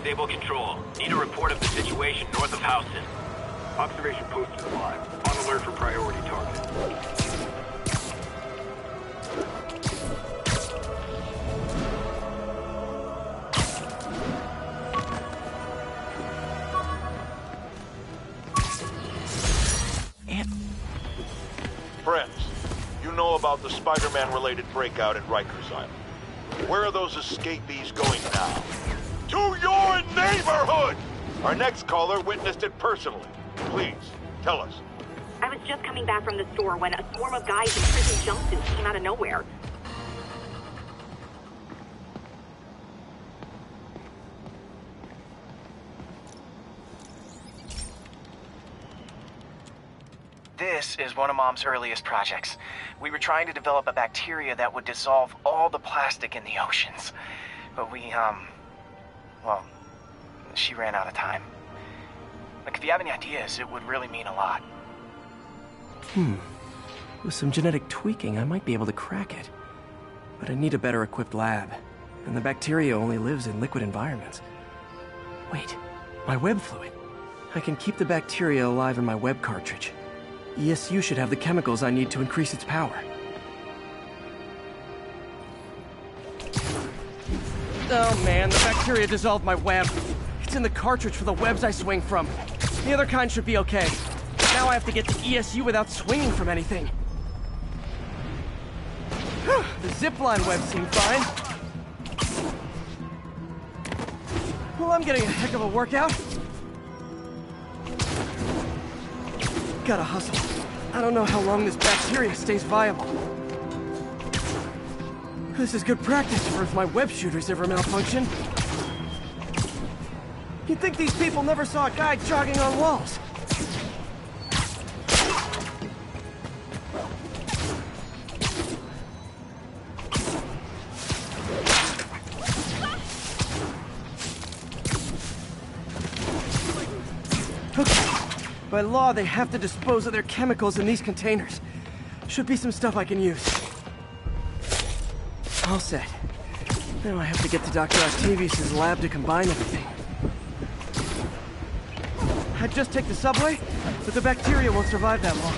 Stable Control. Need a report of the situation north of Houston. Observation post is live. On alert for priority target. Friends, you know about the Spider-Man-related breakout at Rikers Island. Where are those escapees going now? To your neighborhood! Our next caller witnessed it personally. Please, tell us. I was just coming back from the store when a swarm of guys in prison jumpsuits came out of nowhere. This is one of Mom's earliest projects. We were trying to develop a bacteria that would dissolve all the plastic in the oceans. But well, she ran out of time. Like, if you have any ideas, it would really mean a lot. With some genetic tweaking, I might be able to crack it. But I need a better equipped lab. And the bacteria only lives in liquid environments. Wait, my web fluid. I can keep the bacteria alive in my web cartridge. ESU should have the chemicals I need to increase its power. Oh man, the bacteria dissolved my web. It's in the cartridge for the webs I swing from. The other kind should be okay. Now I have to get to ESU without swinging from anything. The zipline web seemed fine. Well, I'm getting a heck of a workout. Gotta hustle. I don't know how long this bacteria stays viable. This is good practice for if my web shooters ever malfunction. You'd think these people never saw a guy jogging on walls. Okay. By law, they have to dispose of their chemicals in these containers. Should be some stuff I can use. All set. Now I have to get to Dr. Octavius' lab to combine everything. I'd just take the subway, but the bacteria won't survive that long.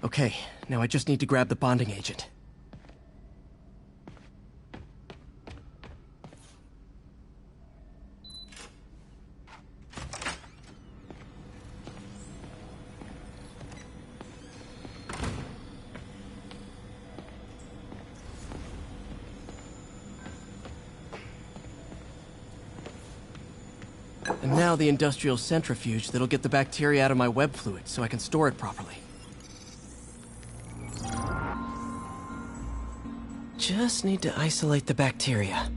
Okay, now I just need to grab the bonding agent. And now the industrial centrifuge that'll get the bacteria out of my web fluid so I can store it properly. Just need to isolate the bacteria.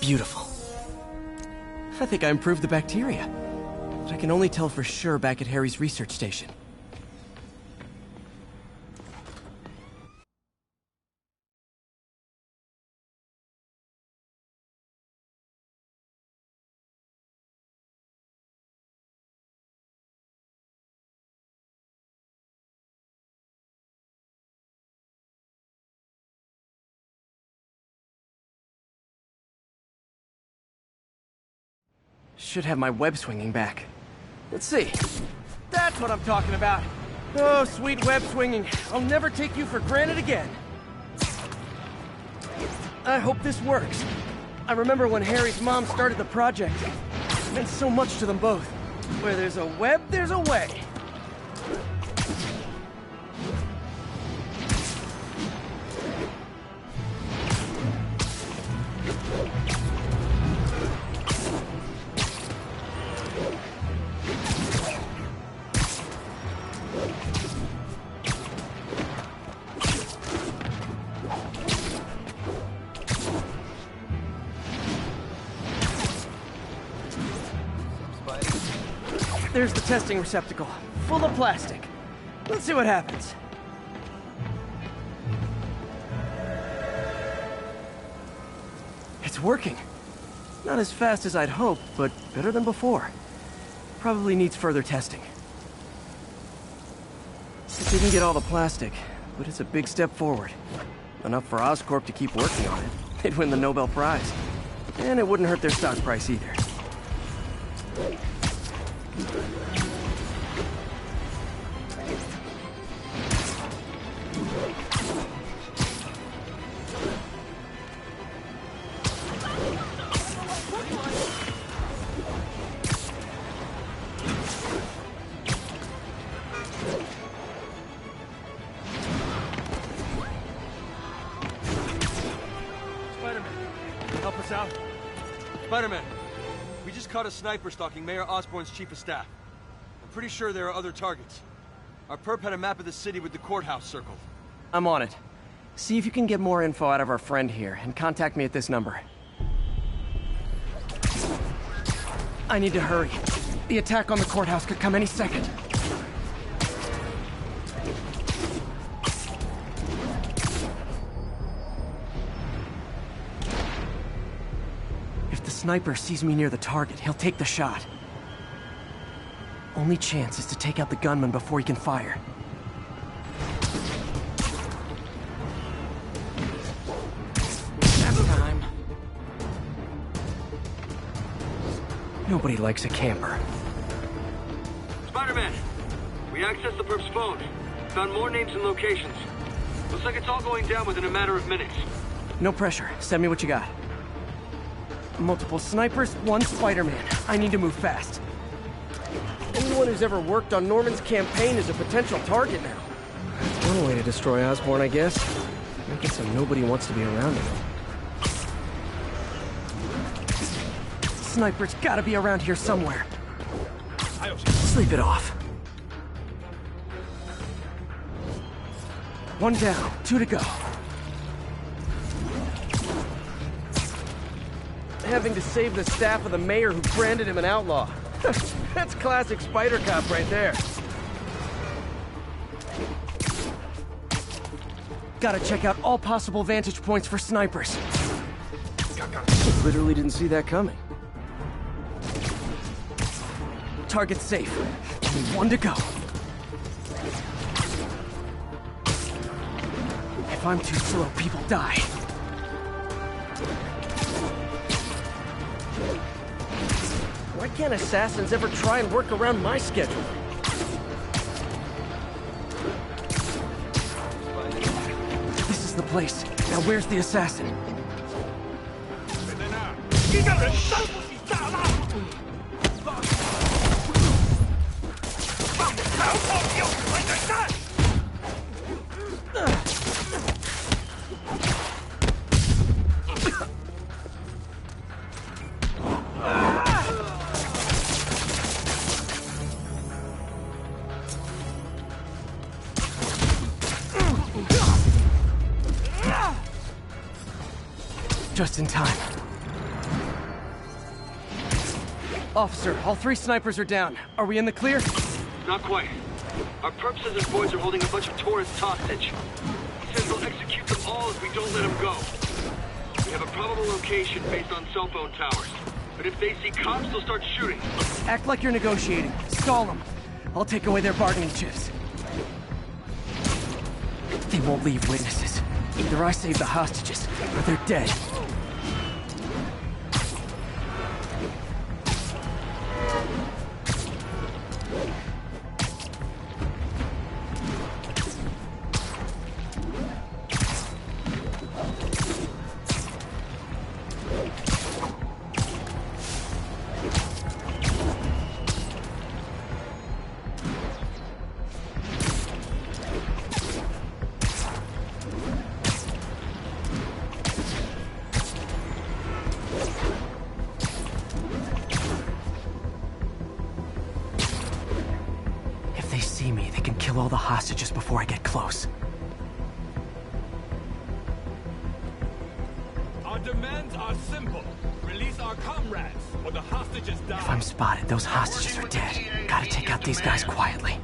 Beautiful. I think I improved the bacteria. But I can only tell for sure back at Harry's research station. Should have my web swinging back. Let's see. That's what I'm talking about. Oh, sweet web swinging. I'll never take you for granted again. I hope this works. I remember when Harry's mom started the project. It meant so much to them both. Where there's a web, there's a way. There's the testing receptacle, full of plastic. Let's see what happens. It's working. Not as fast as I'd hoped, but better than before. Probably needs further testing. It didn't get all the plastic, but it's a big step forward. Enough for Oscorp to keep working on it. They'd win the Nobel Prize. And it wouldn't hurt their stock price either. Spider-Man, we just caught a sniper stalking Mayor Osborn's chief of staff. I'm pretty sure there are other targets. Our perp had a map of the city with the courthouse circled. I'm on it. See if you can get more info out of our friend here, and contact me at this number. I need to hurry. The attack on the courthouse could come any second. If the sniper sees me near the target, he'll take the shot. Only chance is to take out the gunman before he can fire. That's time. Nobody likes a camper. Spider-Man, we accessed the perp's phone. Found more names and locations. Looks like it's all going down within a matter of minutes. No pressure. Send me what you got. Multiple snipers, one Spider-Man. I need to move fast. Anyone who's ever worked on Norman's campaign is a potential target now. One way to destroy Osborn, I guess. Make it so nobody wants to be around him. Sniper's gotta be around here somewhere. Sleep it off. One down, 2 to go. Having to save the staff of the mayor who branded him an outlaw. That's classic Spider Cop right there. Gotta check out all possible vantage points for snipers. Literally didn't see that coming. Target's safe. Only 1 to go. If I'm too slow, people die. Why can't assassins ever try and work around my schedule? This is the place. Now where's the assassin? Just in time. Officer, all 3 snipers are down. Are we in the clear? Not quite. Our perp says his boys are holding a bunch of tourists hostage. He says they'll execute them all if we don't let them go. We have a probable location based on cell phone towers. But if they see cops, they'll start shooting. Act like you're negotiating. Stall them. I'll take away their bargaining chips. They won't leave witnesses. Either I save the hostages, or they're dead. All the hostages before I get close. Our demands are simple. Release our comrades, or the hostages die. If I'm spotted, those hostages are dead. Gotta take out these guys quietly.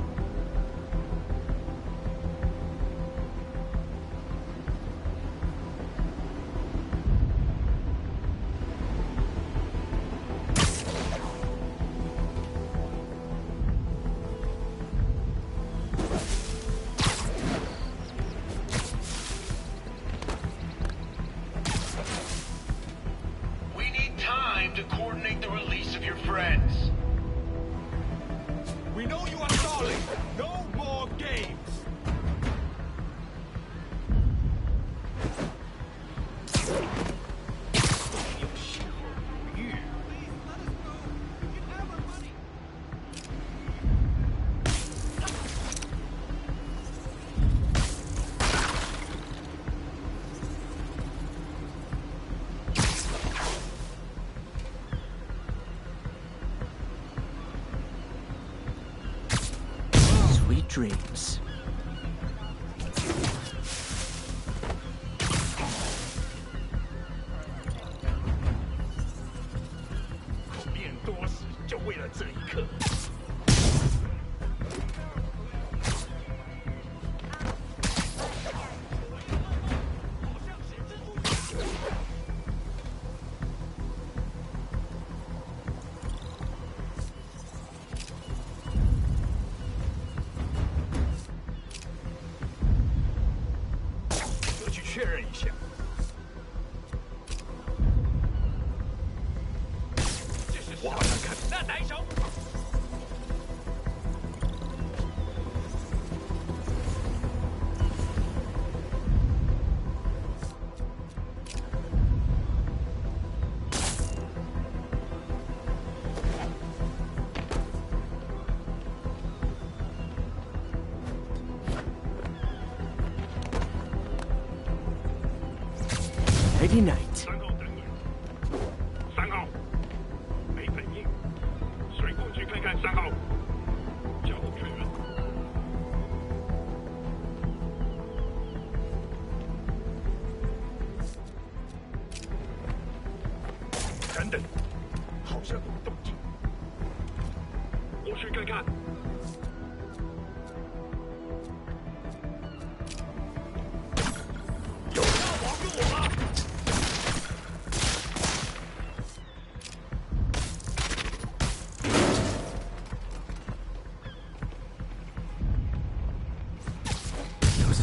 To coordinate the release of your friends. We know you are stalling. No more games. dreams. Nighty night. 3号，没反应，水过去看看3号，叫我确认。等等，好像有动静，我去看看。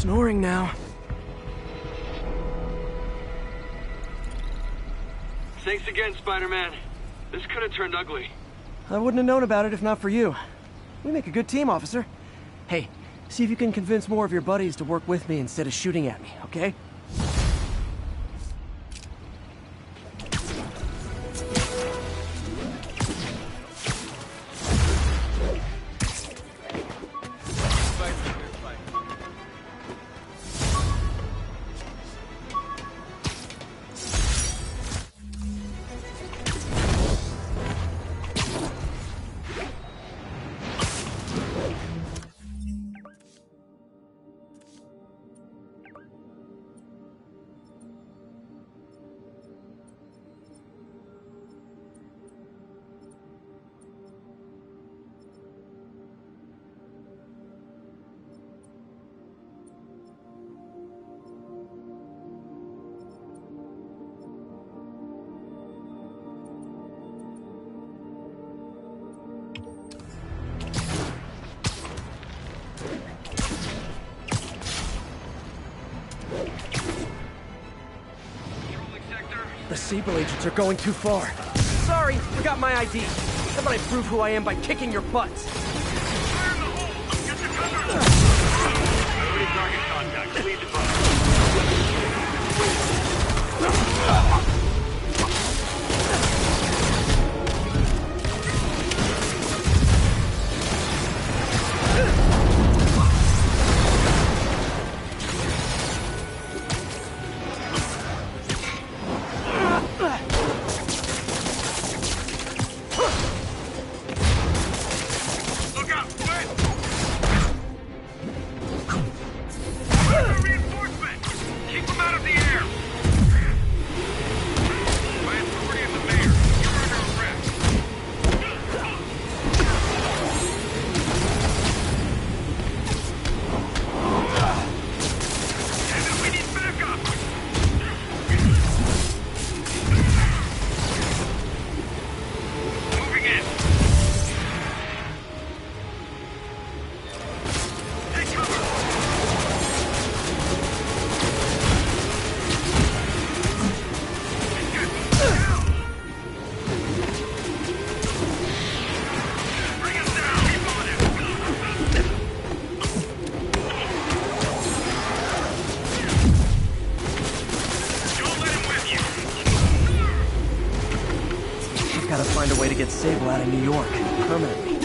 Snoring now. Thanks again, Spider-Man. This could have turned ugly. I wouldn't have known about it if not for you. We make a good team, officer. Hey, see if you can convince more of your buddies to work with me instead of shooting at me, okay? The Sable agents are going too far. Sorry, forgot my ID. How about I prove who I am by kicking your butts? Fire in the hole! Get to cover! Priority target contact. Please advise. Gotta find a way to get Sable out of New York, permanently.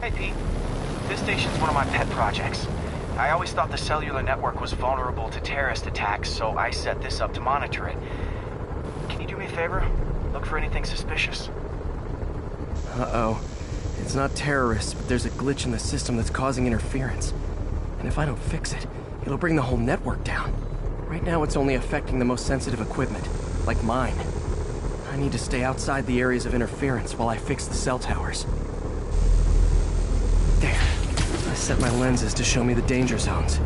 Hey, Pete. This station's one of my pet projects. I always thought the cellular network was vulnerable to terrorist attacks, so I set this up to monitor it. Can you do me a favor? Look for anything suspicious. Uh-oh. It's not terrorists, but there's a glitch in the system that's causing interference. And if I don't fix it, it'll bring the whole network down. Right now it's only affecting the most sensitive equipment, like mine. I need to stay outside the areas of interference while I fix the cell towers. There. I set my lenses to show me the danger zones.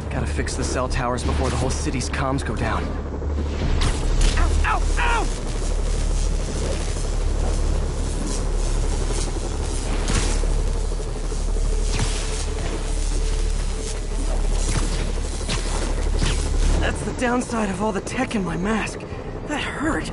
Gotta fix the cell towers before the whole city's comms go down. Ow! Ow! Ow! That's the downside of all the tech in my mask. That hurt.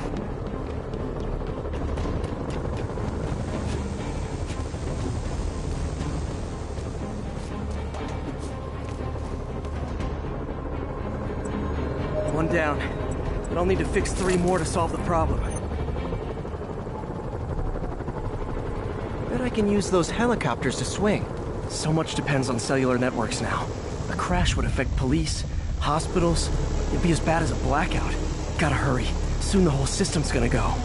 One down. But I'll need to fix 3 more to solve the problem. Bet I can use those helicopters to swing. So much depends on cellular networks now. A crash would affect police, hospitals. It'd be as bad as a blackout. Gotta hurry. Soon the whole system's gonna go.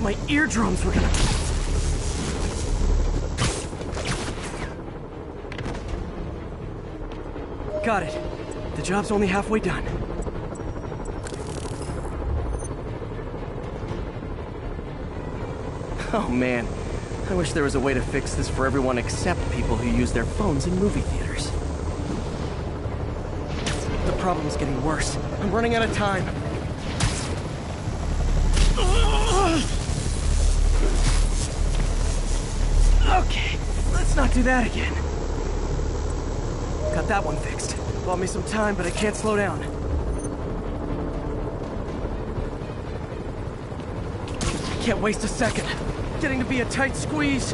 My eardrums were gonna... Got it. The job's only halfway done. Oh man, I wish there was a way to fix this for everyone except people who use their phones in movie theaters. The problem's getting worse. I'm running out of time. Okay, let's not do that again. Got that one fixed. Bought me some time, but I can't slow down. I can't waste a second. Getting to be a tight squeeze.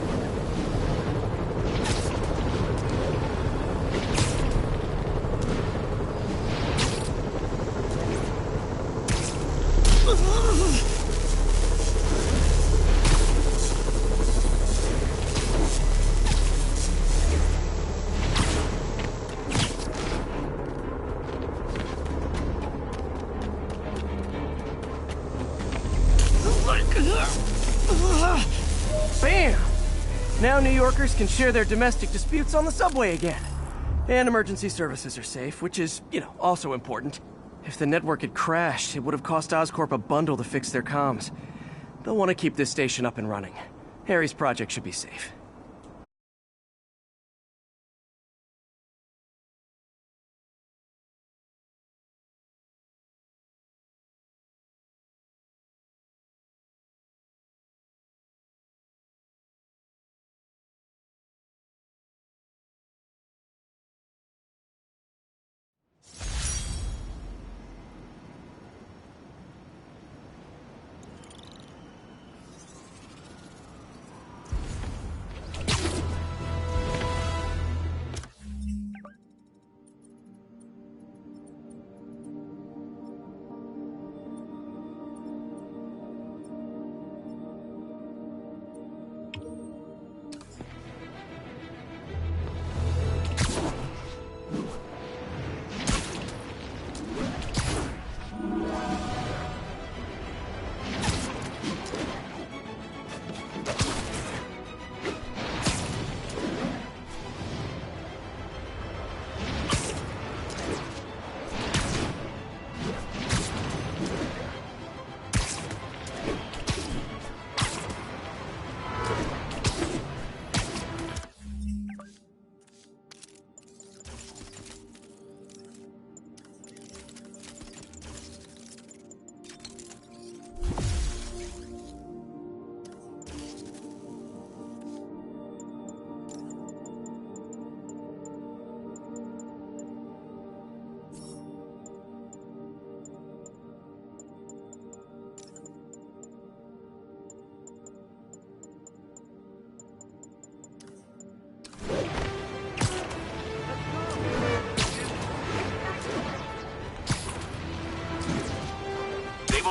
Bam! Now New Yorkers can share their domestic disputes on the subway again. And emergency services are safe, which is, also important. If the network had crashed, it would have cost Oscorp a bundle to fix their comms. They'll want to keep this station up and running. Harry's project should be safe.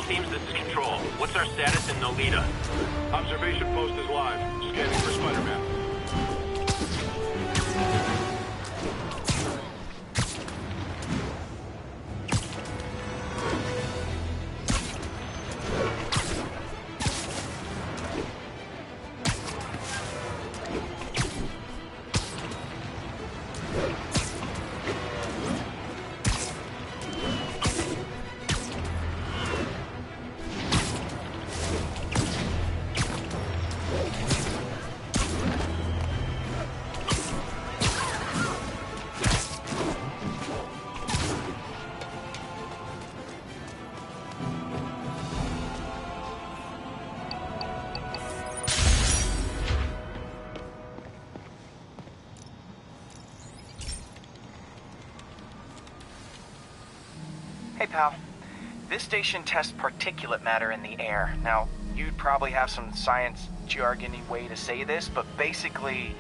Teams, this is Control. What's our status in Nolita? Observation post is live. Scanning for Spider-Man. Hey, pal. This station tests particulate matter in the air. Now, you'd probably have some science jargony way to say this, but basically,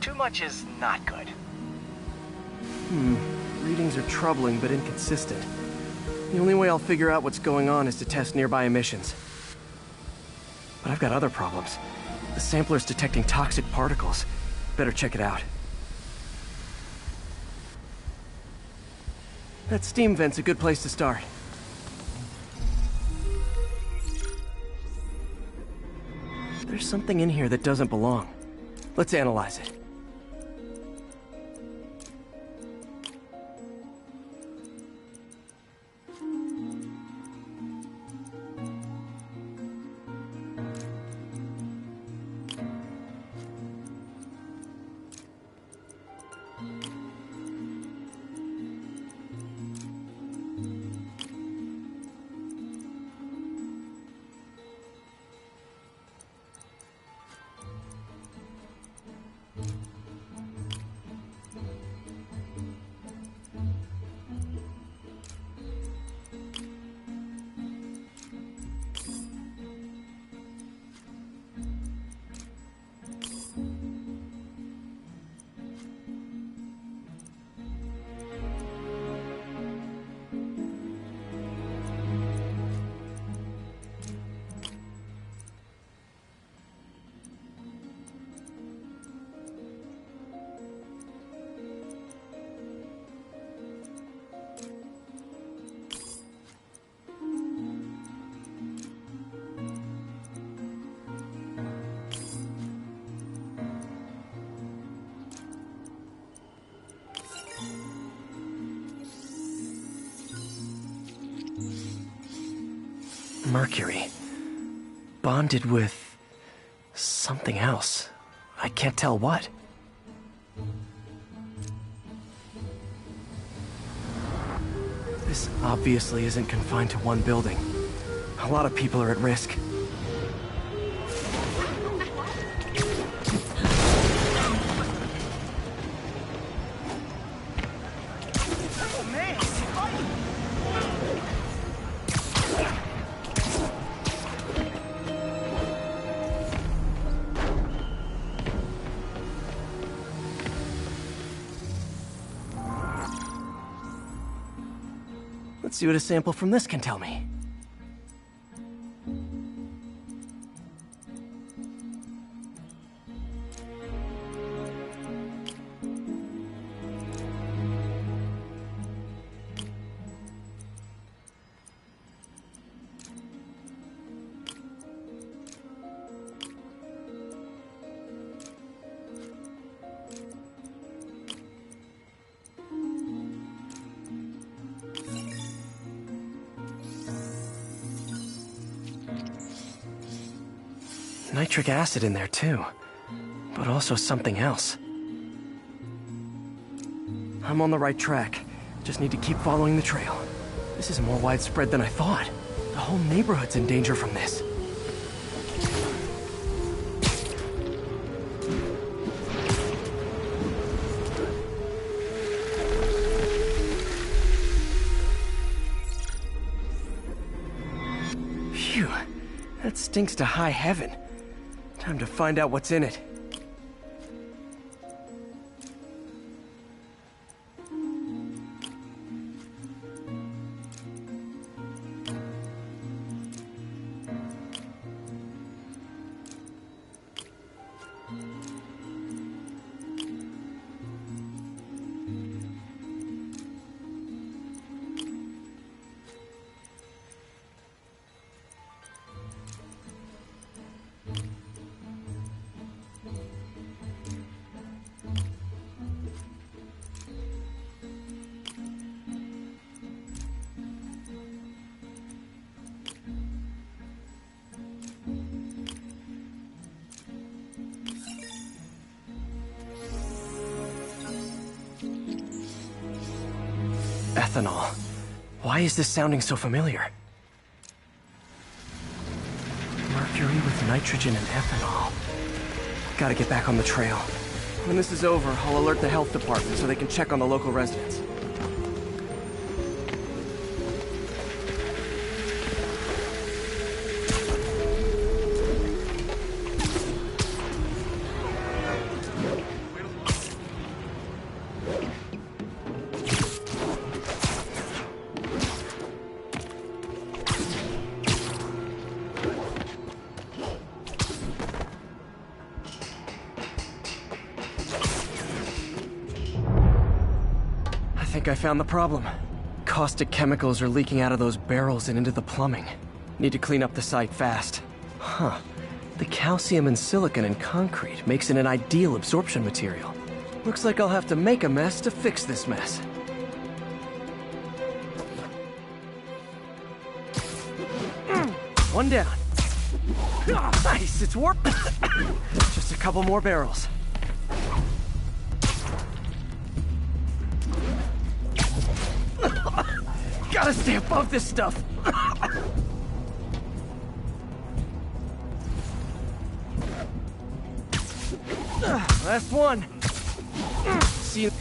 too much is not good. Readings are troubling but inconsistent. The only way I'll figure out what's going on is to test nearby emissions. But I've got other problems. The sampler's detecting toxic particles. Better check it out. That steam vent's a good place to start. There's something in here that doesn't belong. Let's analyze it. Mercury. Bonded with something else. I can't tell what. This obviously isn't confined to one building. A lot of people are at risk. Let's see what a sample from this can tell me. Nitric acid in there too, but also something else. I'm on the right track. Just need to keep following the trail. This is more widespread than I thought. The whole neighborhood's in danger from this. Phew, that stinks to high heaven. Time to find out what's in it. Ethanol. Why is this sounding so familiar? Mercury with nitrogen and ethanol. Gotta get back on the trail. When this is over, I'll alert the health department so they can check on the local residents. I found the problem. Caustic chemicals are leaking out of those barrels and into the plumbing. Need to clean up the site fast. Huh. The calcium and silicon in concrete makes it an ideal absorption material. Looks like I'll have to make a mess to fix this mess. One down. Nice, it's working. Just a couple more barrels. Gotta stay above this stuff. Last one. See you.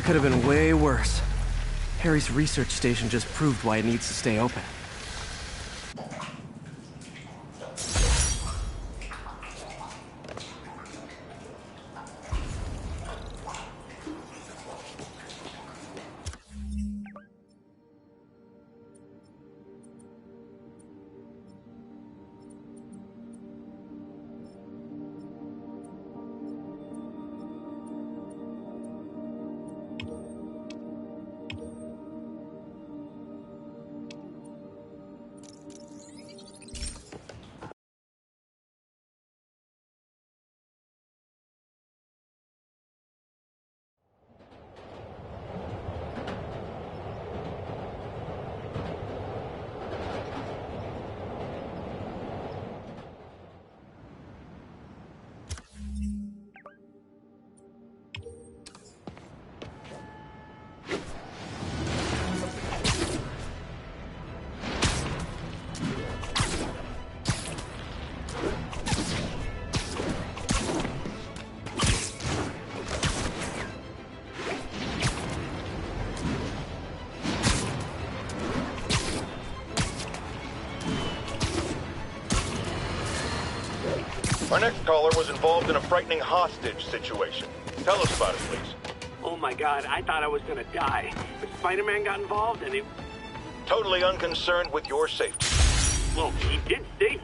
Could have been way worse. Harry's research station just proved why it needs to stay open. Our next caller was involved in a frightening hostage situation. Tell us about it, please. Oh my god, I thought I was gonna die. But Spider-Man got involved and he... Totally unconcerned with your safety. Well, he did save...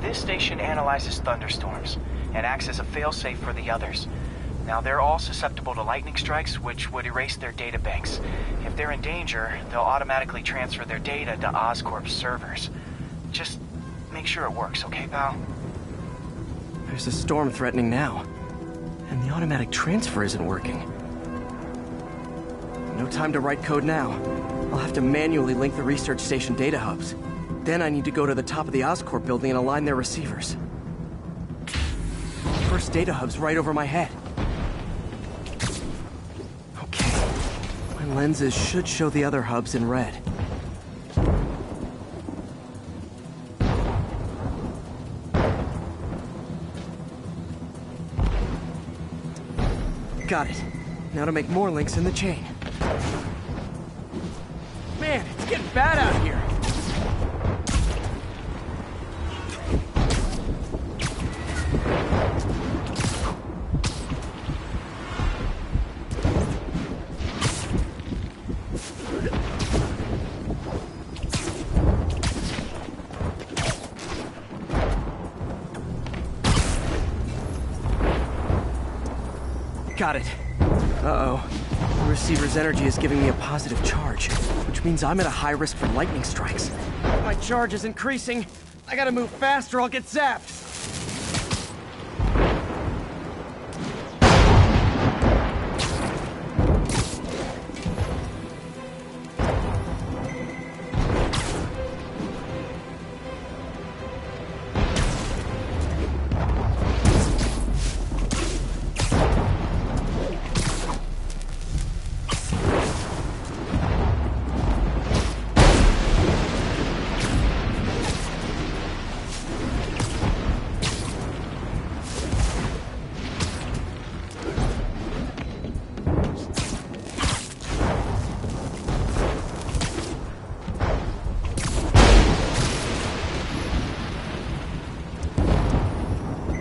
This station analyzes thunderstorms and acts as a failsafe for the others. Now, they're all susceptible to lightning strikes, which would erase their data banks. If they're in danger, they'll automatically transfer their data to Oscorp's servers. Just make sure it works, okay, pal? There's a storm threatening now, and the automatic transfer isn't working. No time to write code now. I'll have to manually link the research station data hubs. Then I need to go to the top of the Oscorp building and align their receivers. First data hub's right over my head. Okay, my Lenses should show the other hubs in red. Got it. Now to make more links in the chain. Man, it's getting bad out here. Got it. Uh-oh. The receiver's energy is giving me a positive charge, which means I'm at a high risk for lightning strikes. My charge is increasing. I gotta move fast or I'll get zapped.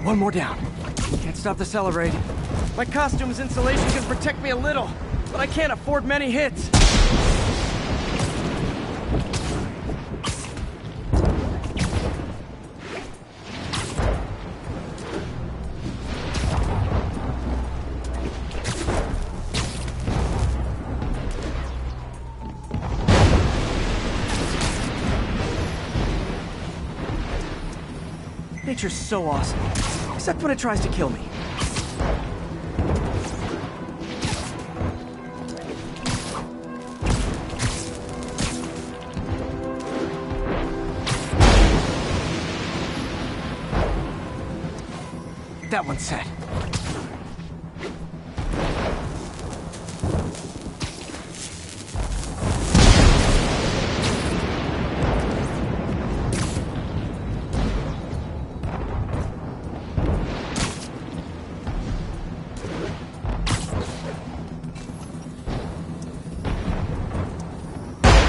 One more down. Can't stop the Celebrate. My costume's insulation can protect me a little, but I can't afford many hits. Nature's so awesome, except when it tries to kill me. That one's set.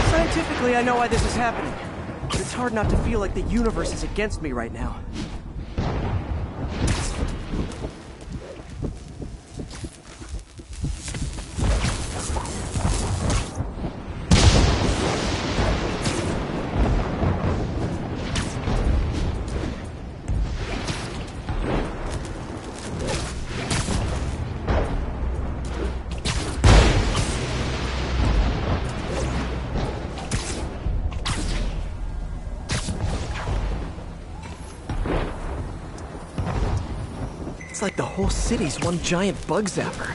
Scientifically, I know why this is happening, but it's hard not to feel like the universe is against me right now. It's like the whole city's one giant bug zapper.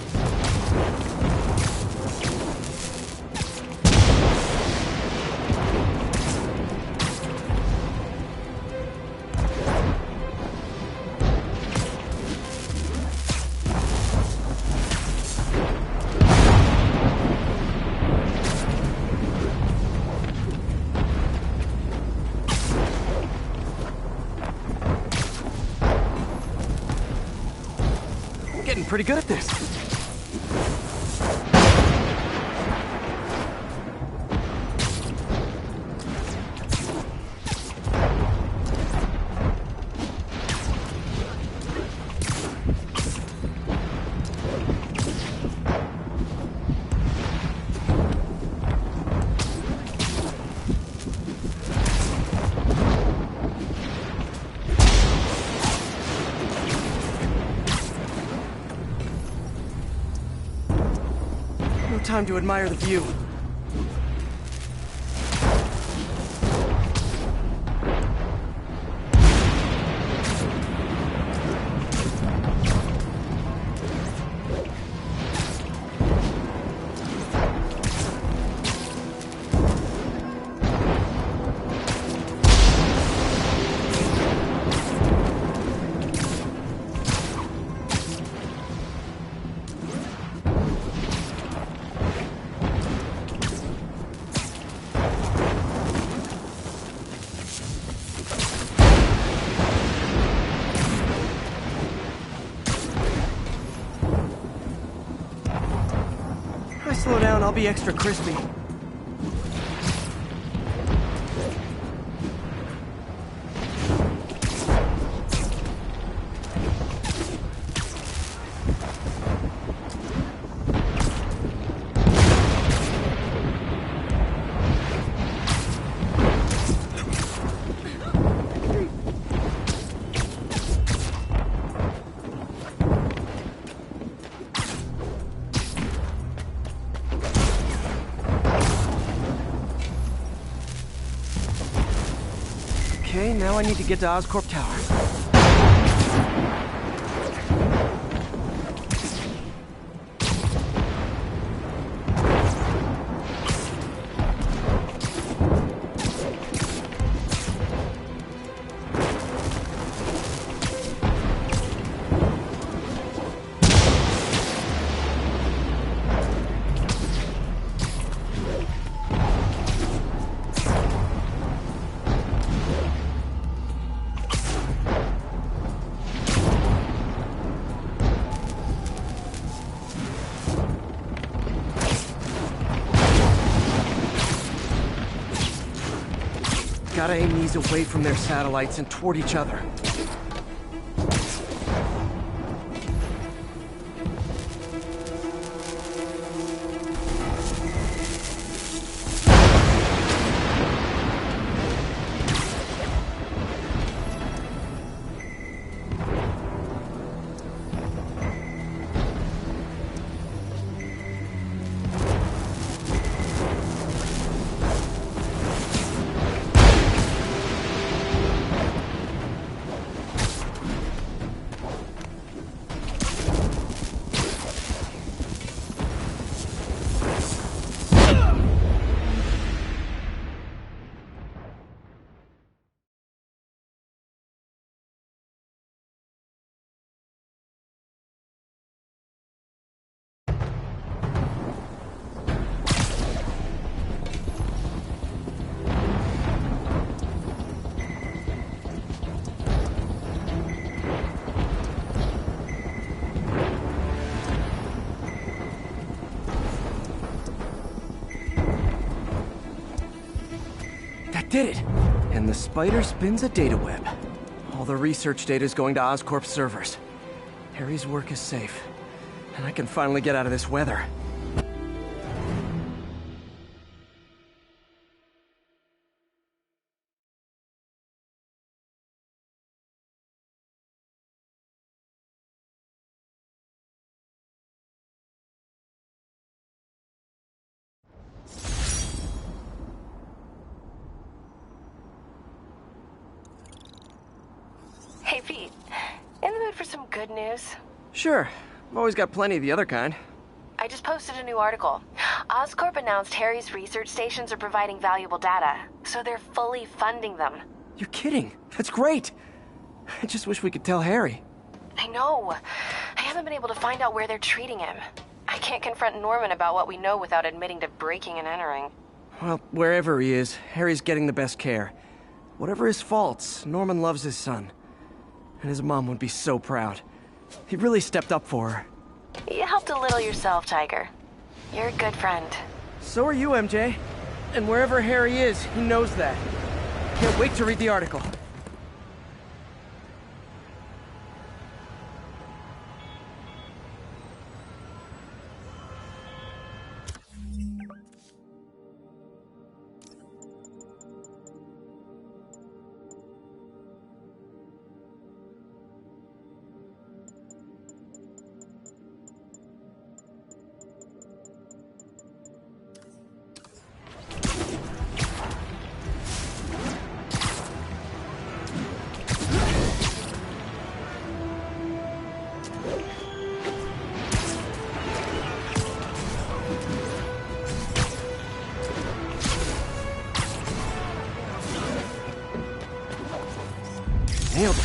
Getting pretty good at this. Time to admire the view. down, I'll be extra crispy. Okay, now I need to get to Oscorp Tower. Gotta aim these away from their satellites and toward each other. Did it! And the spider spins a data web. All the research data is going to Oscorp servers. Harry's work is safe, and I can finally get out of this weather. Hey, Pete. In the mood for some good news? Sure. I've always got plenty of the other kind. I just posted a new article. Oscorp announced Harry's research stations are providing valuable data, so they're fully funding them. You're kidding. That's great. I just wish we could tell Harry. I know. I haven't been able to find out where they're treating him. I can't confront Norman about what we know without admitting to breaking and entering. Well, wherever he is, Harry's getting the best care. Whatever his faults, Norman loves his son. And his mom would be so proud. He really stepped up for her. You helped a little yourself, Tiger. You're a good friend. So are you, MJ. And wherever Harry is, he knows that. Can't wait to read the article. Nailed it.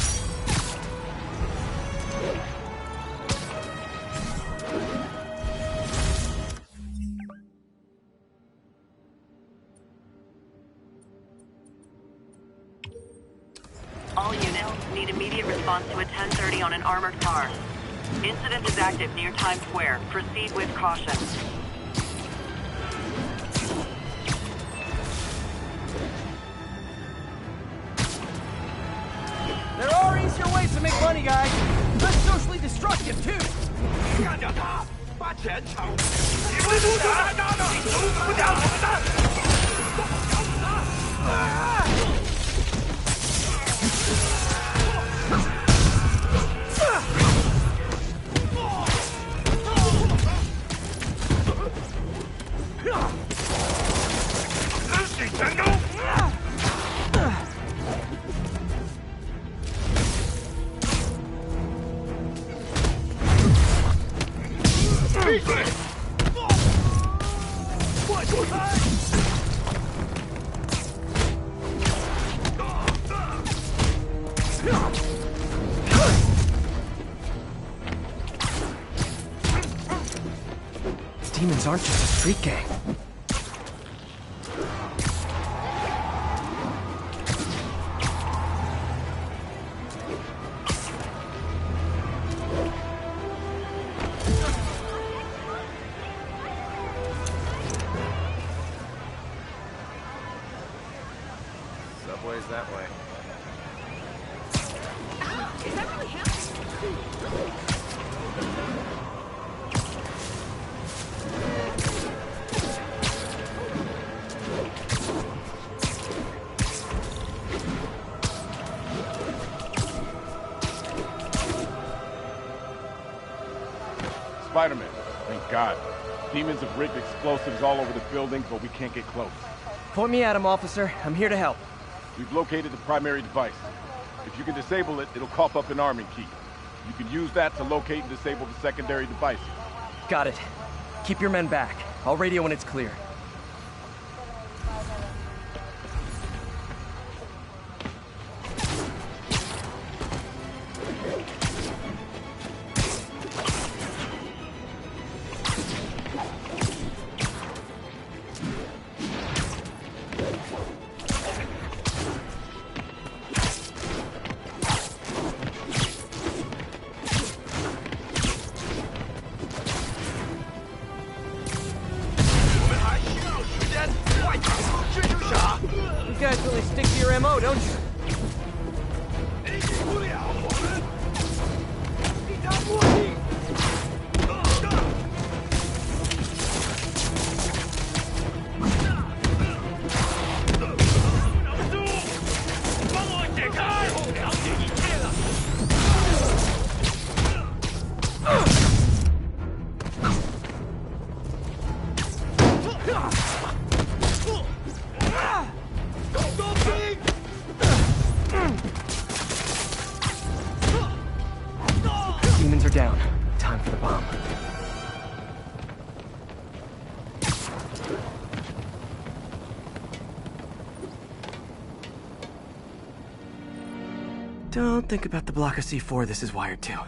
All units need immediate response to a 1030 on an armored car. Incident is active near Times Square. Proceed with caution. funny guy, but socially destructive too. 干掉他，把钱抢！你不阻止他，你阻止不了我们的！自己成功！闭嘴！快躲开！ Demons aren't just a street gang. Subway's that way. Is that really him? Spider-Man, thank God. Demons have rigged explosives all over the building, but we can't get close. Point me at him, officer. I'm here to help. We've located the primary device. If you can disable it, it'll cough up an arming key. You can use that to locate and disable the secondary devices. Got it. Keep your men back. I'll radio when it's clear. You guys really stick to your MO, don't you? Demons are down. Time for the bomb. Don't think about the block of C4 this is wired to.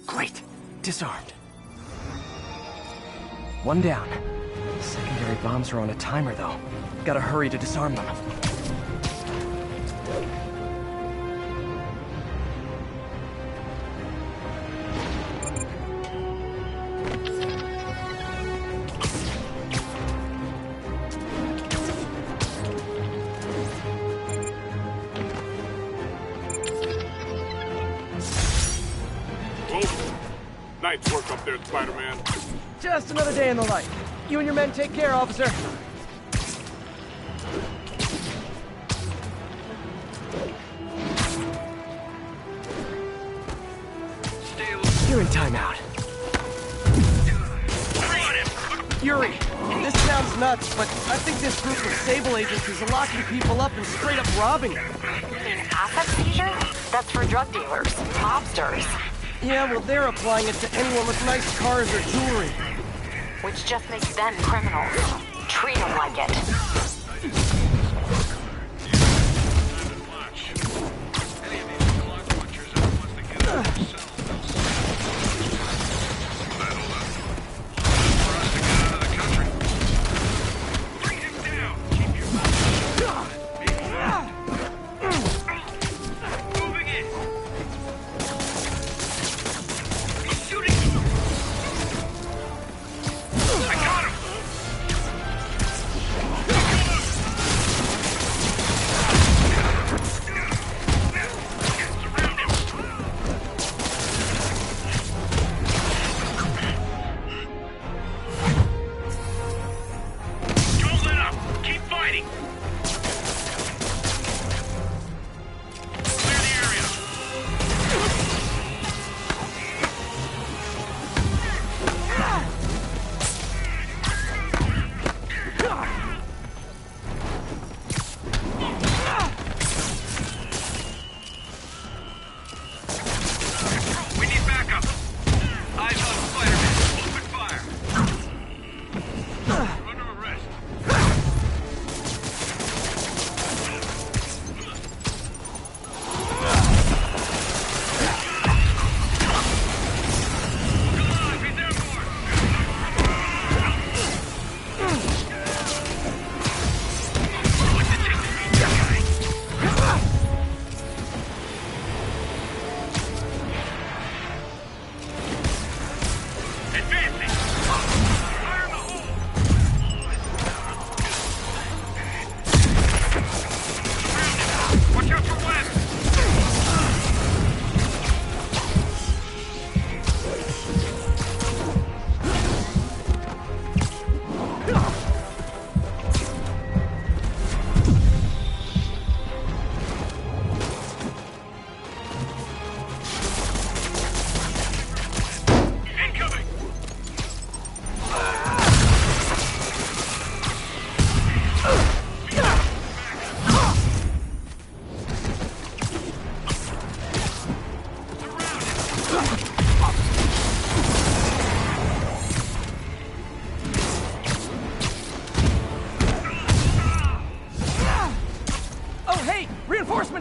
Great. Disarmed. One down. Secondary bombs are on a timer, though. Gotta hurry to disarm them. Nice work up there, Spider-Man. Just another day in the life. You and your men take care, officer. You're in timeout. Fury. This sounds nuts, but I think this group of Sable agents is locking people up and straight up robbing them. You mean asset seizure? That's for drug dealers, mobsters. Yeah, well, they're applying it to anyone with nice cars or jewelry. Which just makes them criminals. Treat them like it.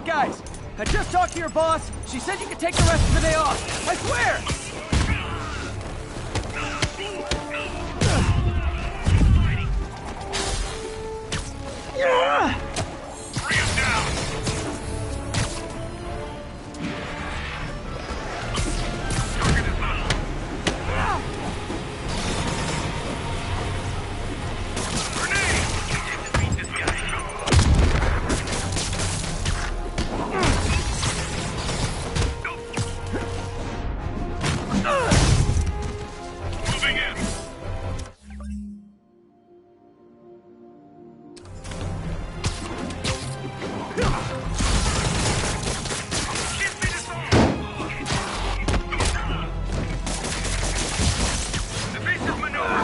Guys, I just talked to your boss. She said you could take the rest of the day off. I swear! Bring him down! Target is up. Grenade! Beat this guy.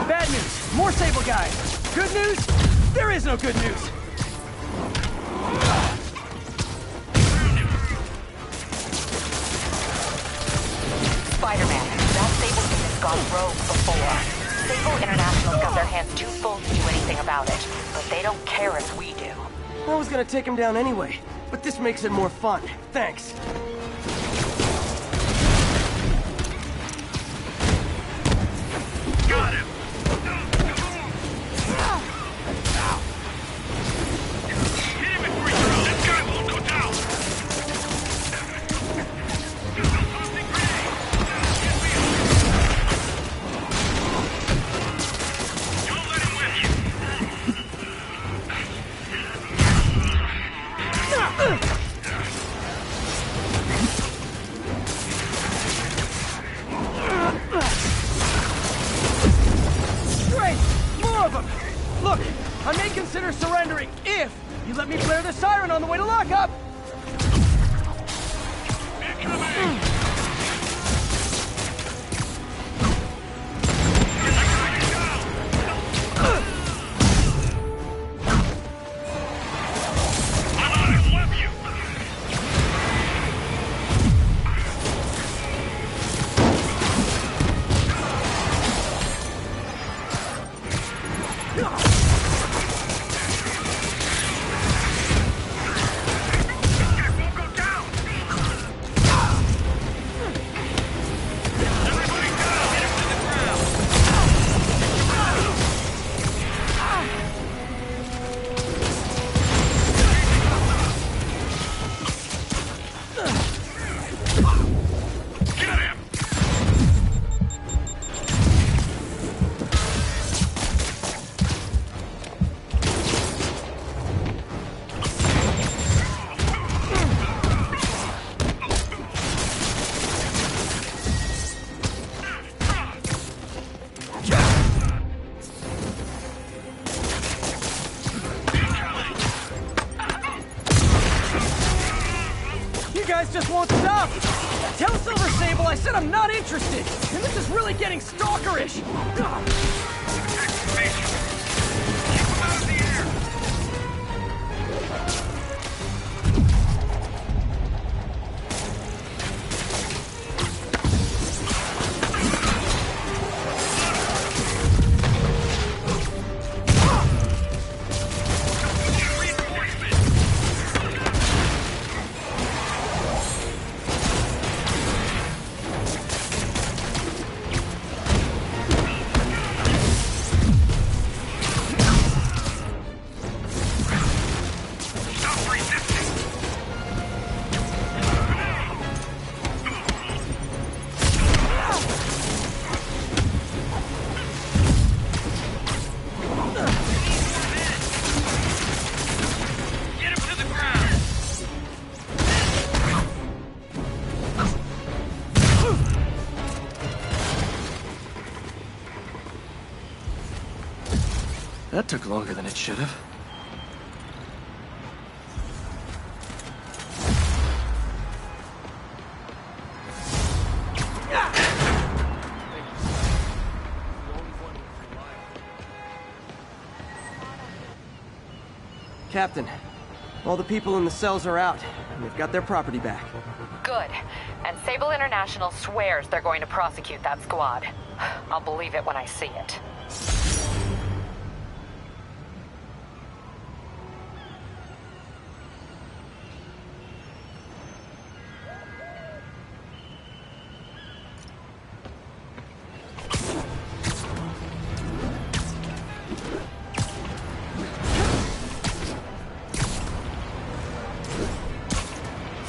Bad news. More Sable guys. Good news? There is no good news. Spider-Man, that Sable thing has gone rogue before. Sable International's got their hands too full to do anything about it, but they don't care if we do. I was gonna take him down anyway, but this makes it more fun. Thanks. Got him! Hit him with 3 rounds. This guy won't go down! Tossing grenade! Don't let him whip you! Great! More of them! Look, I may consider surrendering if you let me blare the siren on the way to lockup! I said I'm not interested! And this is really getting stalkerish! That took longer than it should have. Captain, all the people in the cells are out, and they've got their property back. Good. And Sable International swears they're going to prosecute that squad. I'll believe it when I see it.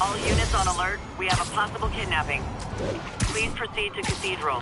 All units on alert. We have a possible kidnapping. Please proceed to Cathedral.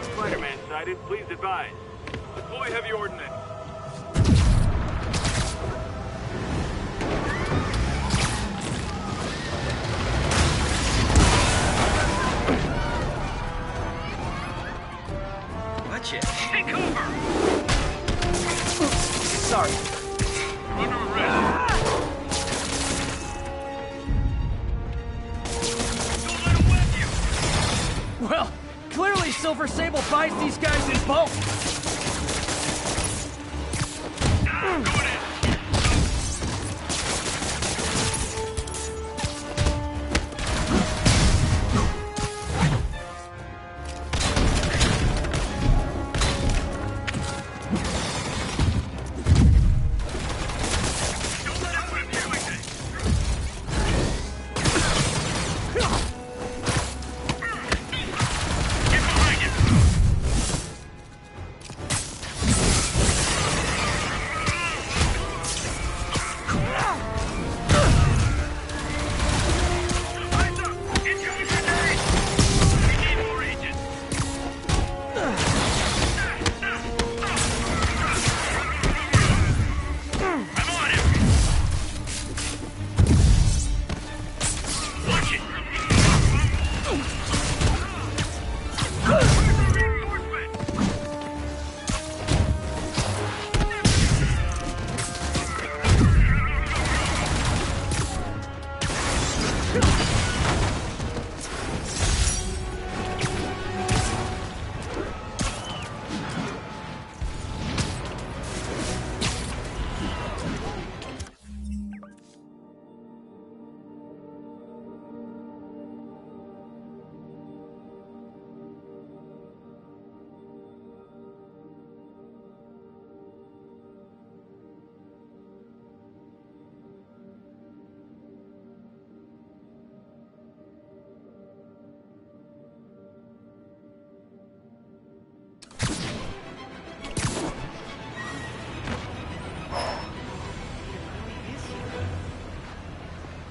Spider-Man sighted. Please advise. Deploy heavy ordnance. Gotcha. Take cover! Sorry. You're under arrest. Well, clearly Silver Sable buys these guys in bulk.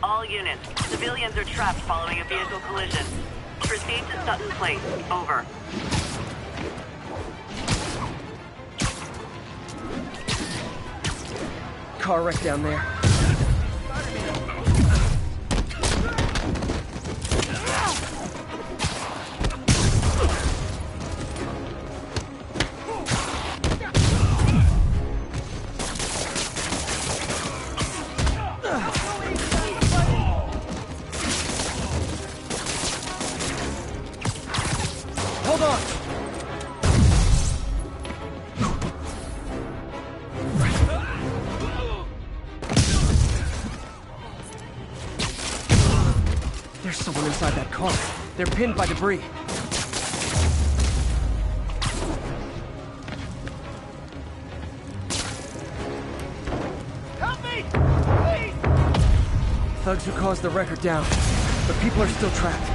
All units, civilians are trapped following a vehicle collision. Proceed to Sutton Place. Over. Car wreck down there. Hold on! There's someone inside that car. They're pinned by debris. Help me! Please! Thugs who caused the wreck are down, but people are still trapped.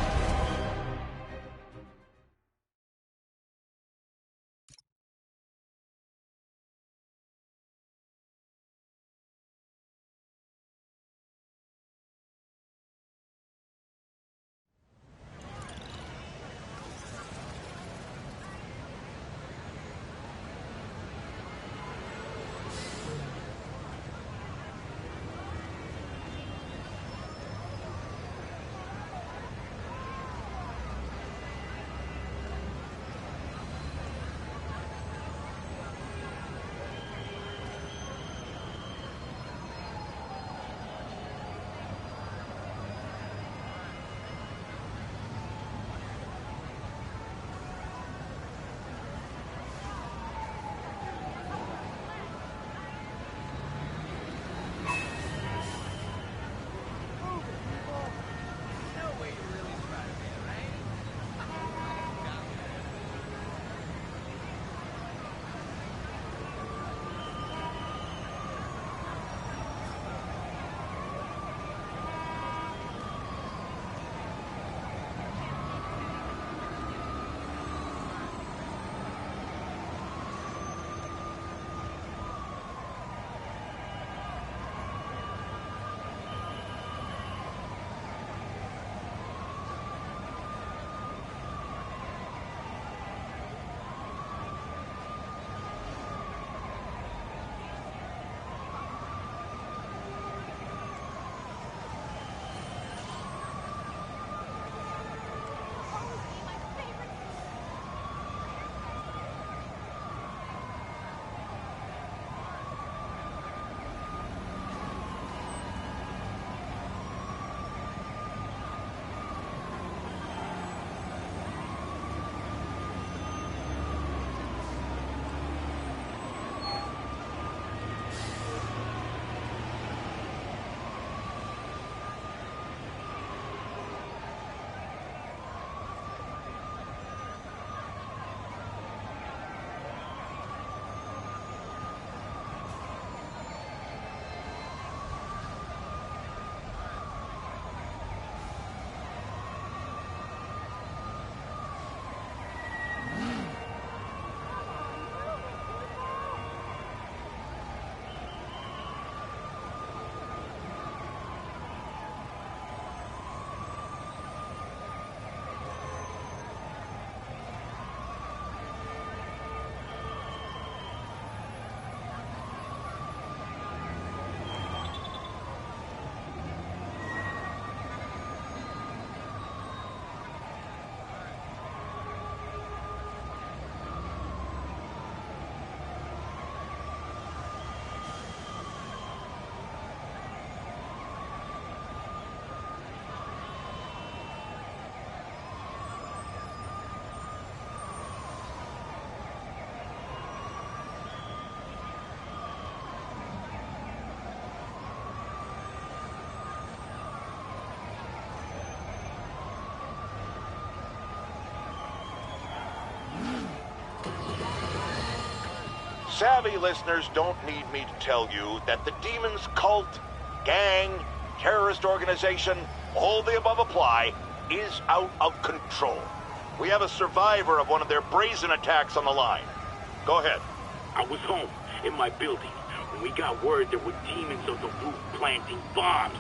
Savvy listeners don't need me to tell you that the Demon's cult, gang, terrorist organization, all the above apply, is out of control. We have a survivor of one of their brazen attacks on the line. Go ahead. I was home, in my building, when we got word there were demons of the roof planting bombs.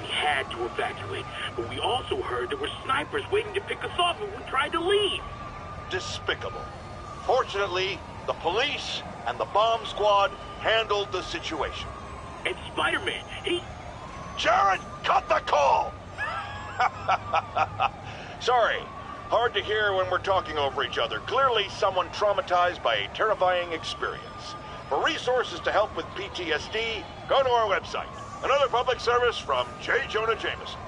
We had to evacuate, but we also heard there were snipers waiting to pick us off when we tried to leave. Despicable. Fortunately, the police and the bomb squad handled the situation. And Spider-Man, he... Jared, cut the call! Sorry. Hard to hear when we're talking over each other. Clearly someone traumatized by a terrifying experience. For resources to help with PTSD, go to our website. Another public service from J. Jonah Jameson.